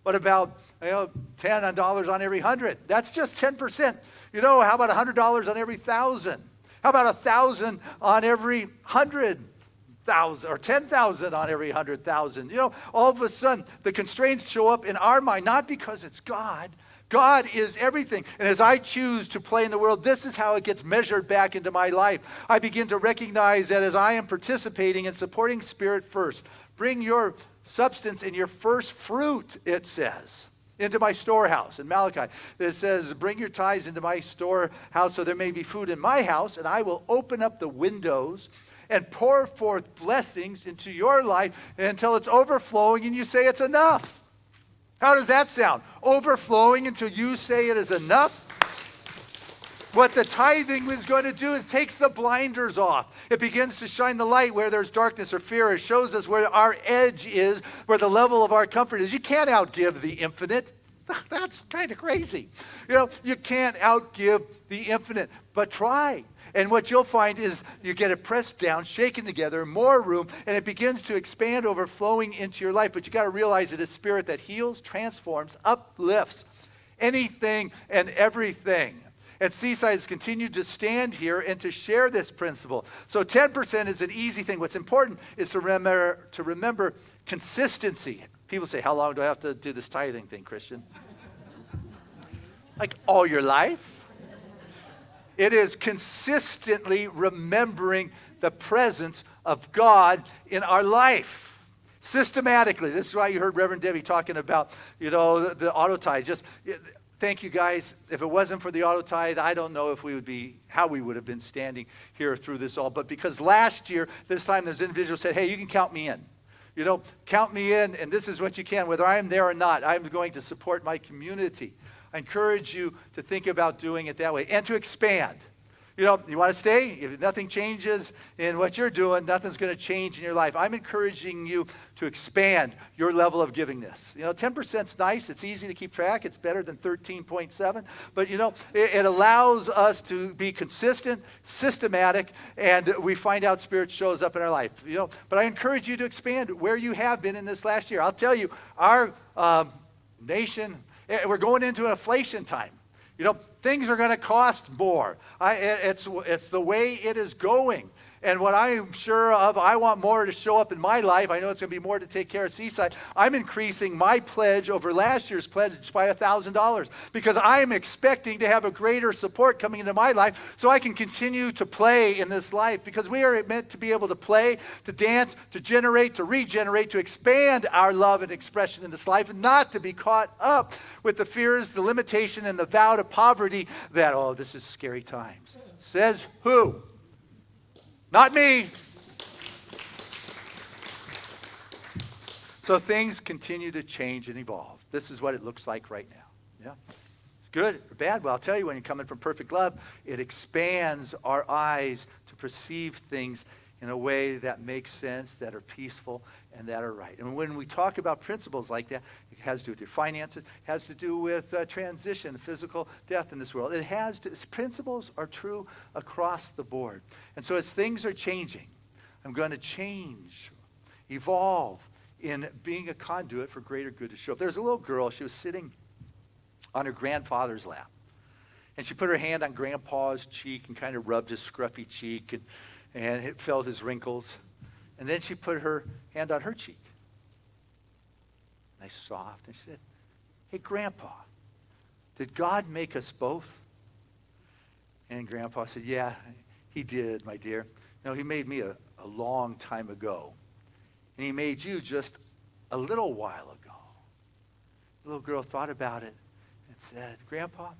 What about 10 on dollars on every 100? That's just 10%. You know, how about $100 on every 1,000? How about 1,000 on every 100,000, or 10,000 on every 100,000? You know, all of a sudden the constraints show up in our mind, not because it's God. God is everything. And as I choose to play in the world, this is how it gets measured back into my life. I begin to recognize that as I am participating and supporting Spirit first, bring your substance and your first fruit, it says, into my storehouse. In Malachi, it says, bring your tithes into my storehouse so there may be food in my house, and I will open up the windows and pour forth blessings into your life until it's overflowing and you say it's enough. How does that sound? Overflowing until you say it is enough? What the tithing is going to do, it takes the blinders off. It begins to shine the light where there's darkness or fear. It shows us where our edge is, where the level of our comfort is. You can't outgive the infinite. That's kind of crazy. You can't outgive the infinite, but try. And what you'll find is you get it pressed down, shaken together, more room, and it begins to expand, overflowing into your life. But you got to realize it is Spirit that heals, transforms, uplifts anything and everything. And Seaside has continued to stand here and to share this principle. So 10% is an easy thing. What's important is to remember consistency. People say, how long do I have to do this tithing thing, Christian? Like all your life? It is consistently remembering the presence of God in our life. Systematically. This is why you heard Reverend Debbie talking about, the auto tithe. Thank you, guys. If it wasn't for the auto tithe, I don't know how we would have been standing here through this all. But because last year, this time, there's individuals said, hey, you can count me in. Count me in, and this is what you can. Whether I am there or not, I'm going to support my community. I encourage you to think about doing it that way and to expand. You want to stay? If nothing changes in what you're doing, nothing's going to change in your life. I'm encouraging you to expand your level of givingness. 10%'s nice. It's easy to keep track. It's better than 13.7. But, it allows us to be consistent, systematic, and we find out Spirit shows up in our life. But I encourage you to expand where you have been in this last year. I'll tell you, our nation, we're going into inflation time. Things are going to cost more. It's the way it is going. And what I'm sure of, I want more to show up in my life. I know it's going to be more to take care of Seaside. I'm increasing my pledge over last year's pledge by $1,000 because I am expecting to have a greater support coming into my life so I can continue to play in this life, because we are meant to be able to play, to dance, to generate, to regenerate, to expand our love and expression in this life, and not to be caught up with the fears, the limitation, and the vow to poverty that, this is scary times. Says who? Not me. So things continue to change and evolve. This is what it looks like right now. Yeah. Good or bad? Well, I'll tell you, when you're coming from perfect love, it expands our eyes to perceive things in a way that makes sense, that are peaceful, and that are right. And when we talk about principles like that, it has to do with your finances, it has to do with transition, physical death in this world. Its principles are true across the board. And so as things are changing, I'm going to change, evolve in being a conduit for greater good to show up. There's a little girl, she was sitting on her grandfather's lap. And she put her hand on Grandpa's cheek and kind of rubbed his scruffy cheek and it felt his wrinkles. And then she put her hand on her cheek. Nice, soft. And she said, "Hey, Grandpa, did God make us both?" And Grandpa said, "Yeah, he did, my dear. No, he made me a long time ago. And he made you just a little while ago." The little girl thought about it and said, "Grandpa,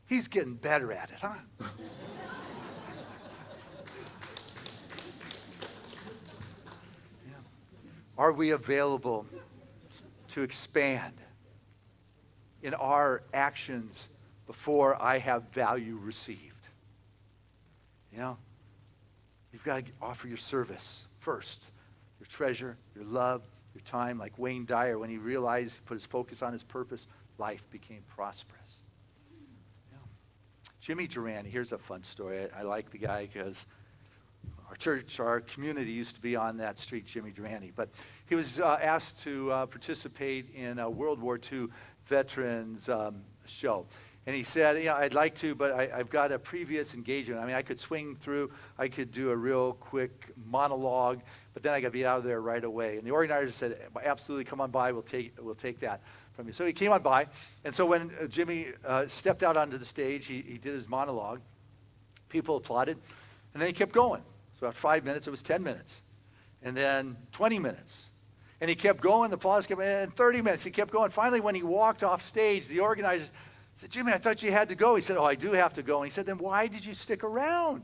he's getting better at it, huh?" Yeah. Are we available to expand in our actions before I have value received? You know, you've got to offer your service first, your treasure, your love, your time. Like Wayne Dyer, when he realized, he put his focus on his purpose, life became prosperous. Yeah. Jimmy Durante, here's a fun story. I like the guy because our church, our community used to be on that street, Jimmy Durante. But he was asked to participate in a World War II veterans show. And he said, "I'd like to, but I've got a previous engagement. I mean, I could swing through, I could do a real quick monologue, but then I got to be out of there right away." And the organizer said, "Absolutely, come on by, we'll take that from you." So he came on by, and so when Jimmy stepped out onto the stage, he did his monologue. People applauded, and then he kept going. So about 5 minutes, it was 10 minutes, and then 20 minutes. And he kept going, the applause kept, and 30 minutes, he kept going. Finally, when he walked off stage, the organizers said, "Jimmy, I thought you had to go." He said, "Oh, I do have to go." And he said, "Then why did you stick around?"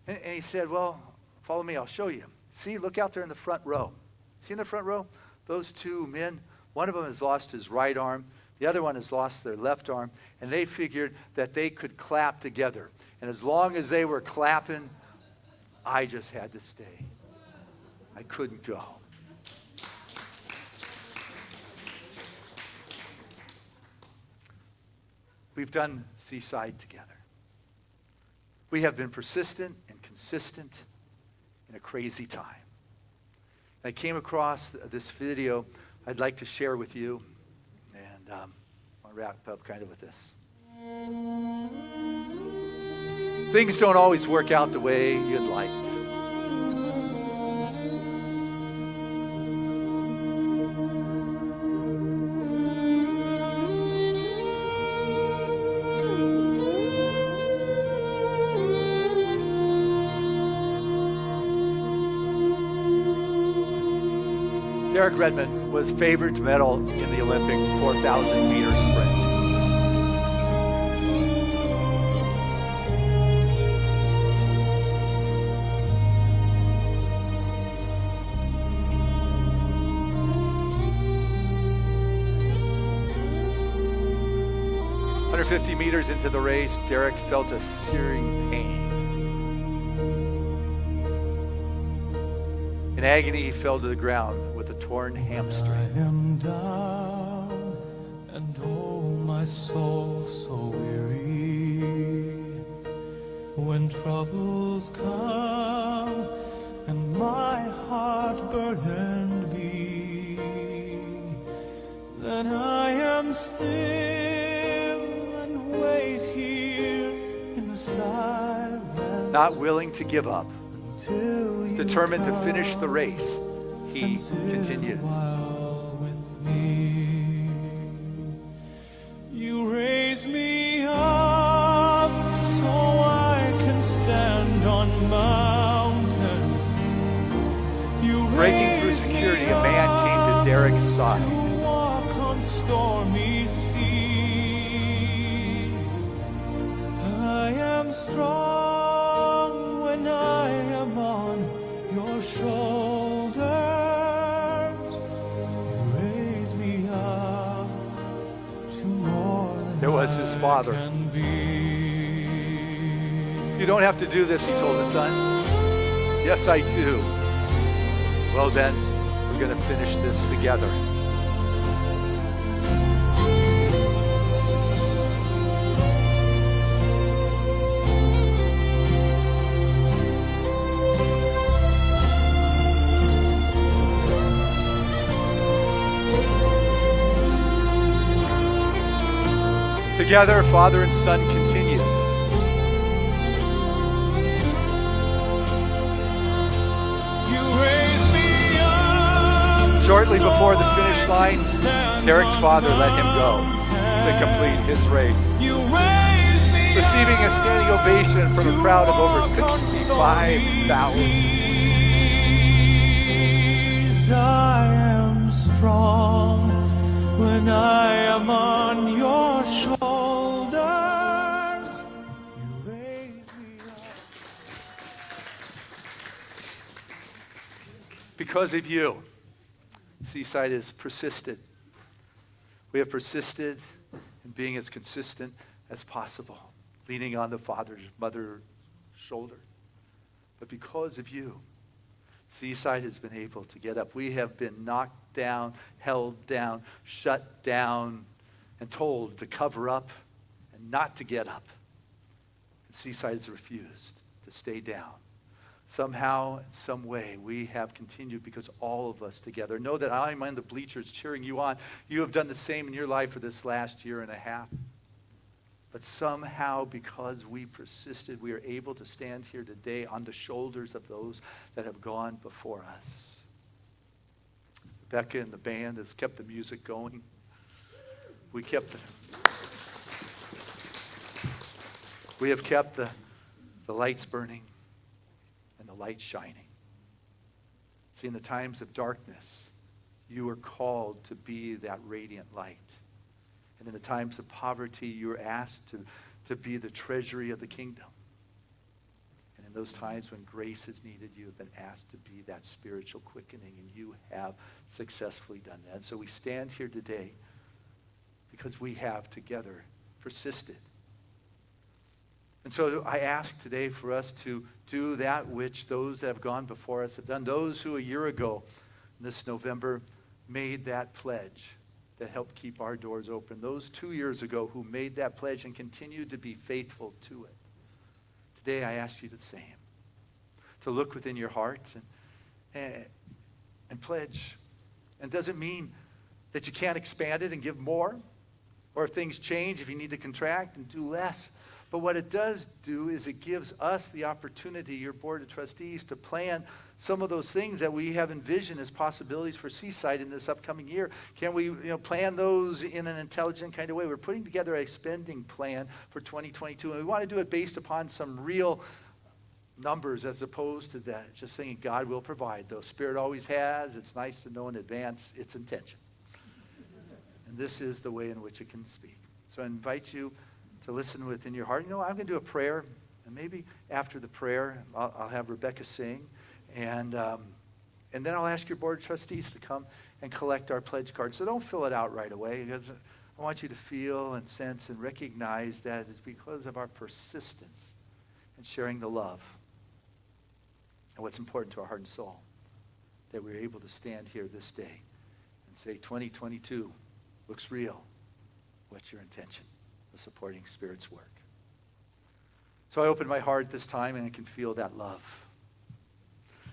And he said, "Well, follow me, I'll show you. See, look out there in the front row. See in the front row? Those two men, one of them has lost his right arm, the other one has lost their left arm, and they figured that they could clap together. And as long as they were clapping, I just had to stay. I couldn't go." We've done Seaside together. We have been persistent and consistent in a crazy time. And I came across this video I'd like to share with you, and I'll wrap up kind of with this. Things don't always work out the way you'd liked. Derek Redmond was favored to medal in the Olympic 4,000-meter sprint. Under 50 meters into the race, Derek felt a searing pain. In agony, he fell to the ground with a torn hamstring. I am down, and oh, my soul so weary. When troubles come, and my heart burdened be, then I am still and wait here in the silence. Not willing to give up, determined to finish the race, he continued. With me, you raise me up so I can stand on mountains. You Breaking through security, a man came to Derek's side. to walk on stormy seas. I am strong when I am on your shoulders. as his father. You don't have to do this, he told his son. Yes, I do. Well then, we're going to finish this together. Together, father and son continued. Shortly before the finish line, Derek's father let him go to complete his race, receiving a standing ovation from a crowd of over 65,000. I am strong when I am on your shoulders. You raise me up. Because of you, Seaside has persisted. We have persisted in being as consistent as possible, leaning on the father's, mother's shoulder. But because of you, Seaside has been able to get up. We have been knocked down, held down, shut down, and told to cover up and not to get up. And Seaside has refused to stay down. Somehow, in some way, we have continued because all of us together. Know that I'm on the bleachers cheering you on. You have done the same in your life for this last year and a half. But somehow, because we persisted, we are able to stand here today on the shoulders of those that have gone before us. Rebecca and the band has kept the music going. We have kept the lights burning and the light shining. See, in the times of darkness, you are called to be that radiant light. And in the times of poverty, you're asked to be the treasury of the kingdom. And in those times when grace is needed, you have been asked to be that spiritual quickening, and you have successfully done that. And so we stand here today because we have together persisted. And so I ask today for us to do that which those that have gone before us have done. Those who a year ago, this November, made that pledge that helped keep our doors open. Those 2 years ago who made that pledge and continue to be faithful to it. Today I ask you the same. To look within your heart and pledge. And doesn't mean that you can't expand it and give more, or if things change, if you need to contract and do less. But what it does do is it gives us the opportunity, your board of trustees, to plan some of those things that we have envisioned as possibilities for Seaside in this upcoming year. Can we plan those in an intelligent kind of way? We're putting together a spending plan for 2022, and we want to do it based upon some real numbers as opposed to that. Just thinking God will provide, though Spirit always has. It's nice to know in advance its intention. And this is the way in which it can speak. So I invite you to listen within your heart. I'm going to do a prayer, and maybe after the prayer, I'll have Rebecca sing, and then I'll ask your board of trustees to come and collect our pledge card. So don't fill it out right away, because I want you to feel and sense and recognize that it's because of our persistence in sharing the love and what's important to our heart and soul that we're able to stand here this day and say 2022 looks real. What's your intention? The supporting Spirit's work. So I open my heart this time, and I can feel that love.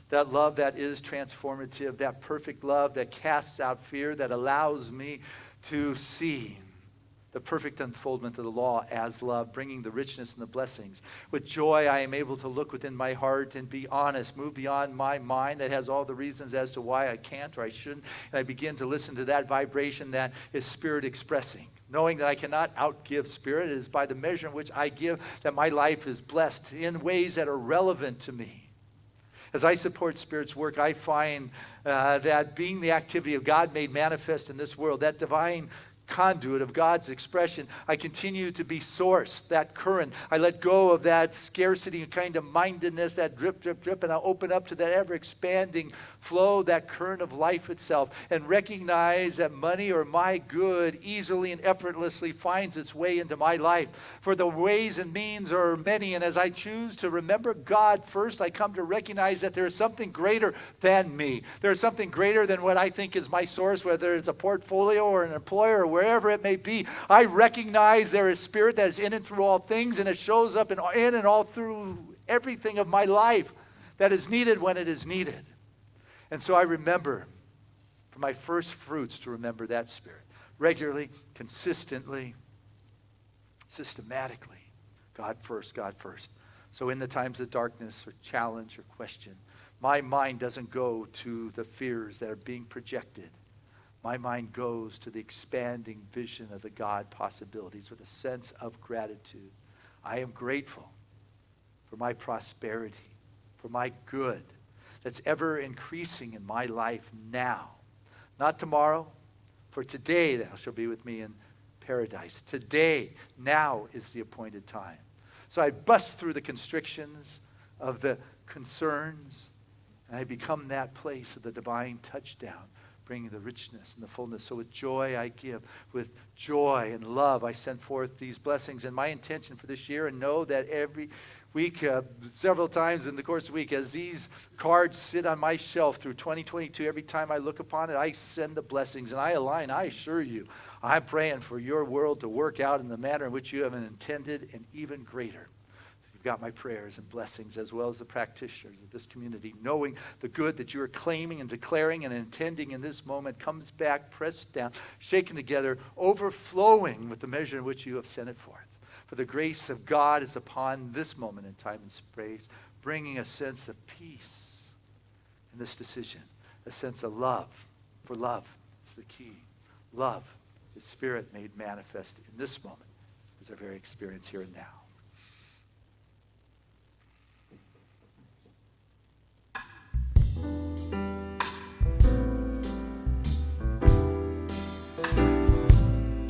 That love that is transformative, that perfect love that casts out fear, that allows me to see the perfect unfoldment of the law as love, bringing the richness and the blessings. With joy, I am able to look within my heart and be honest, move beyond my mind that has all the reasons as to why I can't or I shouldn't, and I begin to listen to that vibration that is Spirit expressing. Knowing that I cannot outgive Spirit, it is by the measure in which I give that my life is blessed in ways that are relevant to me. As I support Spirit's work, I find that being the activity of God made manifest in this world, that divine conduit of God's expression. I continue to be source, that current. I let go of that scarcity kind of mindedness, that drip, drip, drip, and I open up to that ever-expanding flow, that current of life itself, and recognize that money or my good easily and effortlessly finds its way into my life. For the ways and means are many, and as I choose to remember God first, I come to recognize that there is something greater than me. There is something greater than what I think is my source, whether it's a portfolio or an employer or wherever it may be. I recognize there is spirit that is in and through all things, and it shows up in and all through everything of my life that is needed when it is needed. And so I remember, for my first fruits, to remember that spirit regularly, consistently, systematically. God first, God first. So in the times of darkness or challenge or question, my mind doesn't go to the fears that are being projected. My mind goes to the expanding vision of the God possibilities with a sense of gratitude. I am grateful for my prosperity, for my good that's ever increasing in my life now. Not tomorrow, for today thou shalt be with me in paradise. Today, now is the appointed time. So I bust through the constrictions of the concerns, and I become that place of the divine touchdown, bringing the richness and the fullness. So with joy I give. With joy and love I send forth these blessings. And my intention for this year, and know that every week, several times in the course of the week, as these cards sit on my shelf through 2022, every time I look upon it, I send the blessings and I align. I assure you, I'm praying for your world to work out in the manner in which you have intended, and even greater. You've got my prayers and blessings, as well as the practitioners of this community, knowing the good that you are claiming and declaring and intending in this moment comes back, pressed down, shaken together, overflowing with the measure in which you have sent it forth. For the grace of God is upon this moment in time and space, bringing a sense of peace in this decision, a sense of love. For love is the key. Love is Spirit made manifest in this moment, is our very experience here and now.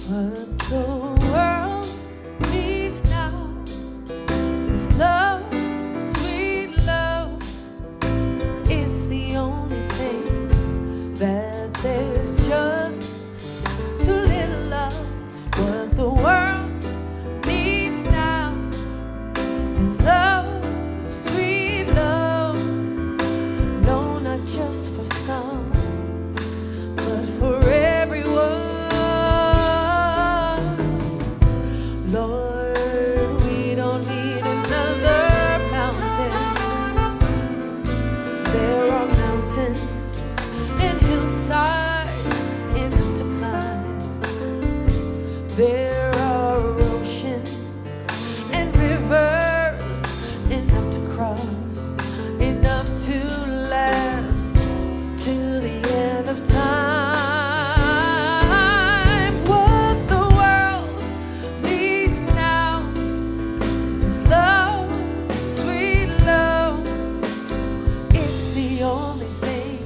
What the world needs now is love, sweet love. It's the only thing that there's just too little love. What the world needs now is love, sweet love. No, not just for some, but for everyone. Lord, we don't need another mountain. There are mountains and hillsides enough to climb. There are oceans and rivers enough to cross, enough to last to the end of time. What the world needs now is love, sweet love. It's the only thing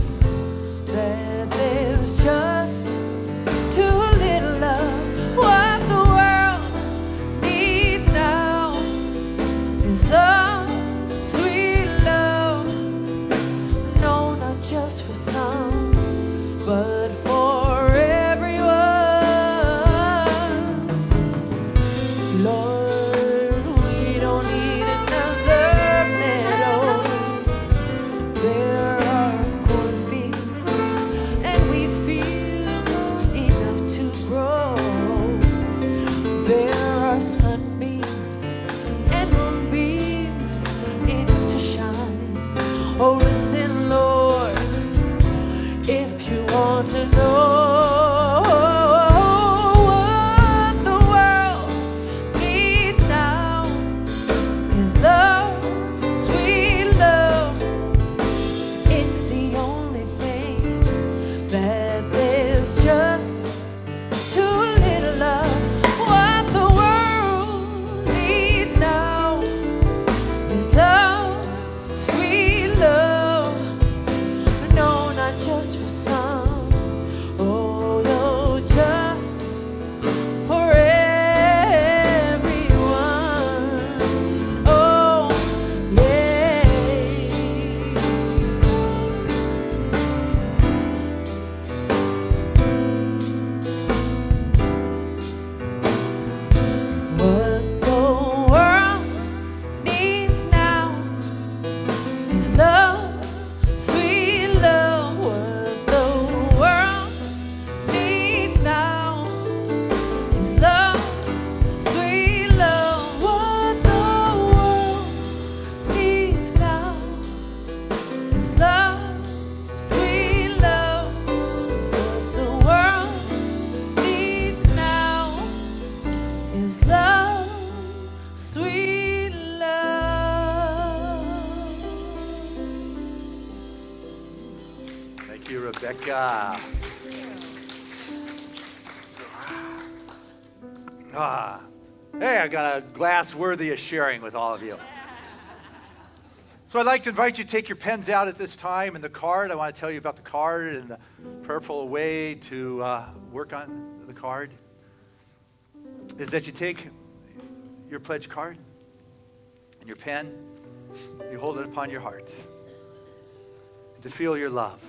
that there's just too little love. What the world needs now is love, sweet love. No, not just for some, but for everyone. Lord, we don't need another meadow. There are cornfields and wheat fields enough to grow. There are sunbeams and moonbeams enough to shine. Oh, listen, Lord, if you want to know what the world needs now is love, sweet love. It's the only thing that there's just too little love. What the world needs now is love, sweet love. No, not just for some, Hey, I got a glass worthy of sharing with all of you. So I'd like to invite you to take your pens out at this time and the card. I want to tell you about the card and the prayerful way to work on the card is that you take your pledge card and your pen, you hold it upon your heart to feel your love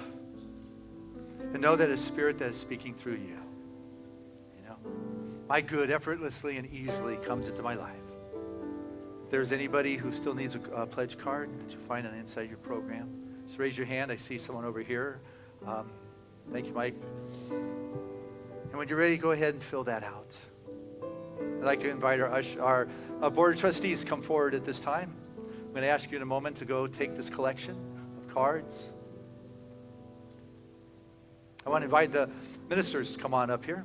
and know that it's Spirit that is speaking through you. You know, my good effortlessly and easily comes into my life. If there's anybody who still needs a pledge card that you find on the inside of your program, just raise your hand. I see someone over here. Thank you, Mike. And when you're ready, go ahead and fill that out. I'd like to invite our Board of Trustees to come forward at this time. I'm going to ask you in a moment to go take this collection of cards. I want to invite the ministers to come on up here.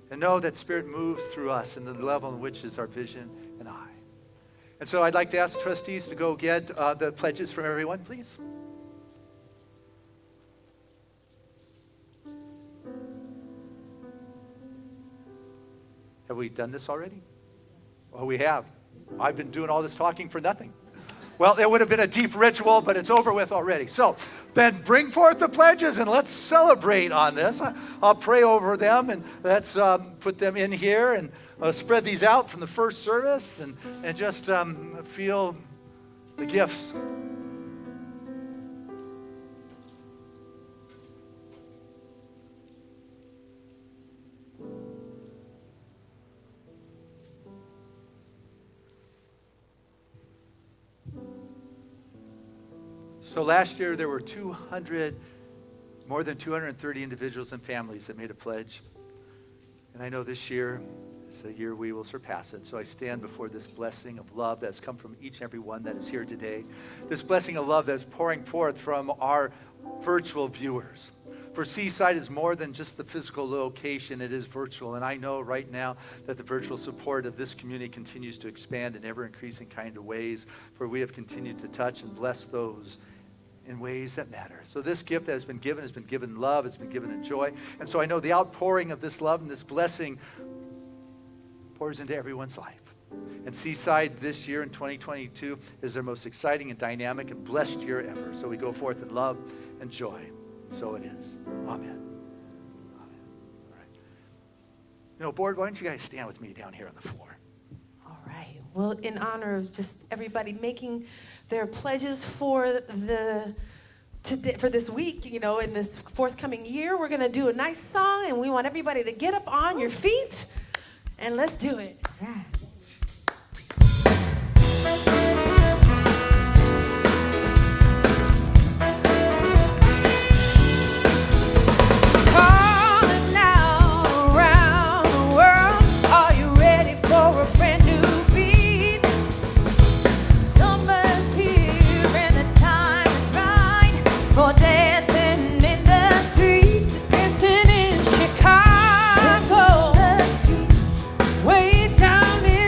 And know that Spirit moves through us and the level in which is our vision and eye. And so I'd like to ask trustees to go get the pledges from everyone, please. Have we done this already? Well, we have. I've been doing all this talking for nothing. Well, it would have been a deep ritual, but it's over with already. So then bring forth the pledges and let's celebrate on this. I'll pray over them and let's put them in here and spread these out from the first service and just feel the gifts. So last year there were more than 230 individuals and families that made a pledge. And I know this year is a year we will surpass it. So I stand before this blessing of love that's come from each and every one that is here today. This blessing of love that's pouring forth from our virtual viewers. For Seaside is more than just the physical location, it is virtual. And I know right now that the virtual support of this community continues to expand in ever-increasing kind of ways, for we have continued to touch and bless those in ways that matter. So this gift that has been given in love, it's been given in joy. And so I know the outpouring of this love and this blessing pours into everyone's life. And Seaside this year in 2022 is their most exciting and dynamic and blessed year ever. So we go forth in love and joy. So it is. Amen. Amen. All right. You know, board, why don't you guys stand with me down here on the floor? All right. Well, in honor of just everybody making their pledges for this week, you know, in this forthcoming year, we're going to do a nice song, and we want everybody to get up on your feet, and let's do it. Yeah. Way down in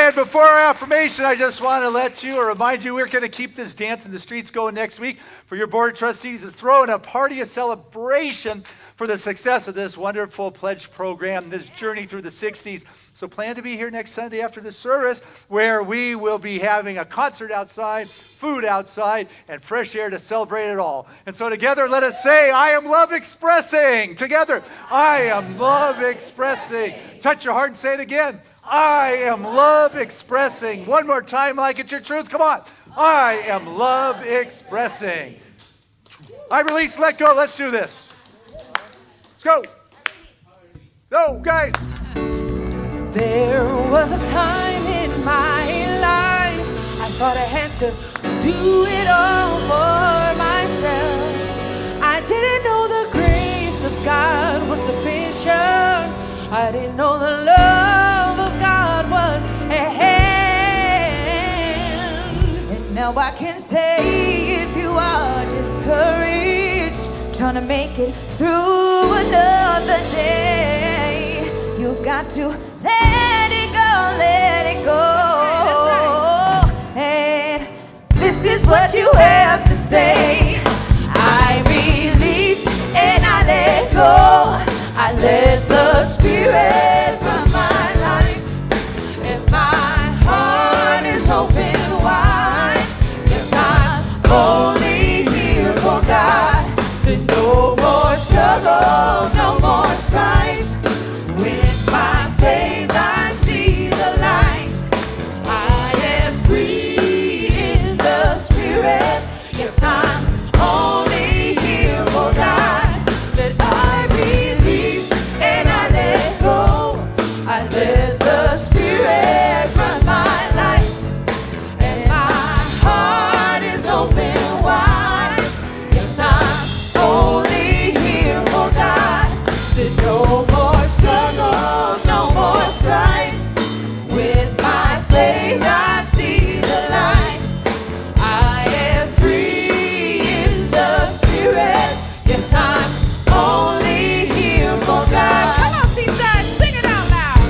And before our affirmation, I just want to let you or remind you we're going to keep this dance in the streets going next week for your board of trustees to throw in a party, a celebration for the success of this wonderful pledge program, this journey through the 60s. So plan to be here next Sunday after the service, where we will be having a concert outside, food outside, and fresh air to celebrate it all. And so together, let us say, I am love expressing. Together, I am love expressing. Touch your heart and say it again. I am love expressing. One more time like it's your truth. Come on. I am love expressing. I release, let go. Let's do this. Let's go. Go, guys. There was a time in my life I thought I had to do it all for myself. I didn't know the grace of God was sufficient. I didn't know the love of God was at hand. And now I can say, if you are discouraged, trying to make it through another day, you've got to let it go, let it go. And this is what you have to say. I release and I let go. I let the Spirit run my life. And my heart is open wide. Yes, I'm only here for God. So no more struggle, no more strife. With my faith I see the light. I am free in the Spirit. Yes, I'm only here for God. That I release and I let go. I let the Spirit run my life. And my heart is open wide. Yes, I'm only here for God. That no more struggle, no more strife. With my faith I see the light. I am free in the Spirit. Yes, I'm only here for God. Come on, Seaside, sing it out loud.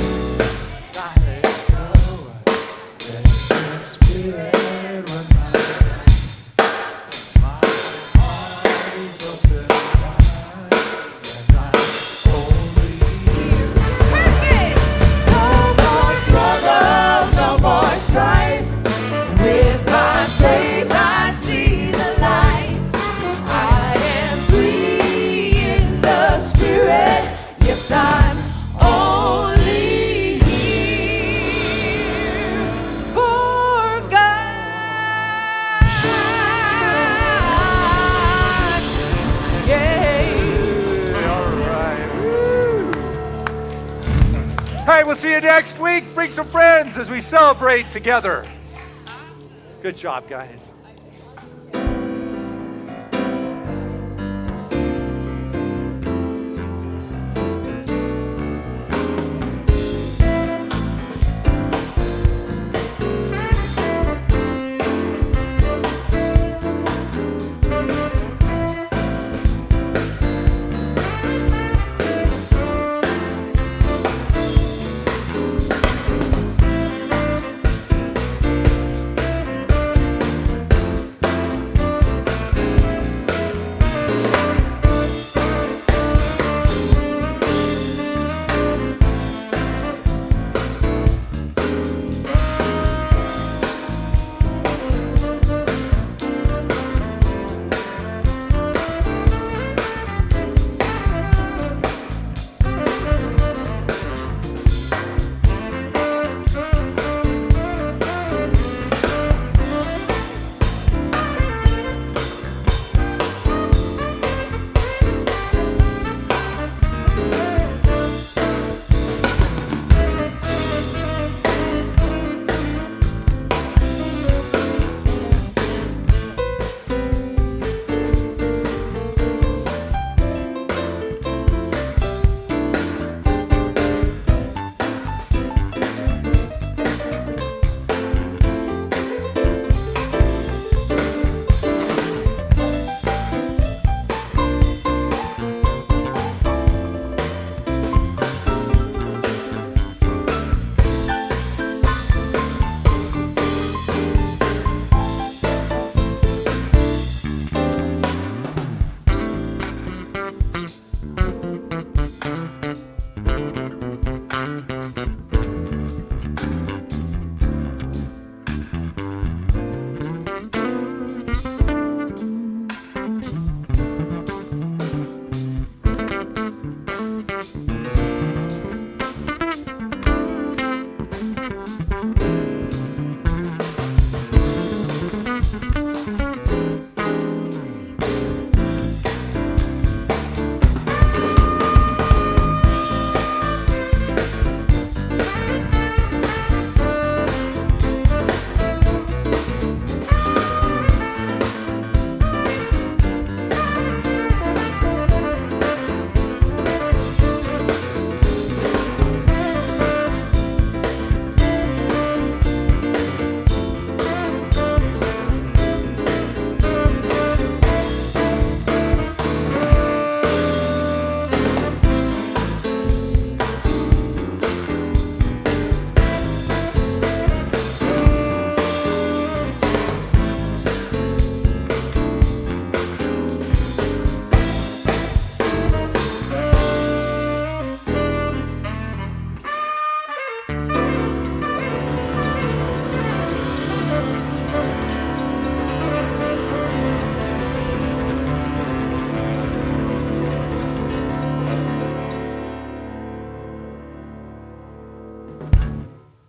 Perfect. No more struggle, no more strife. With my faith I see the light. I am free in the Spirit. Yes, I'm only here for God. Yeah. All right. Woo. Hey, we'll see you next week. Bring some friends as we celebrate together. Good job, guys. Bye.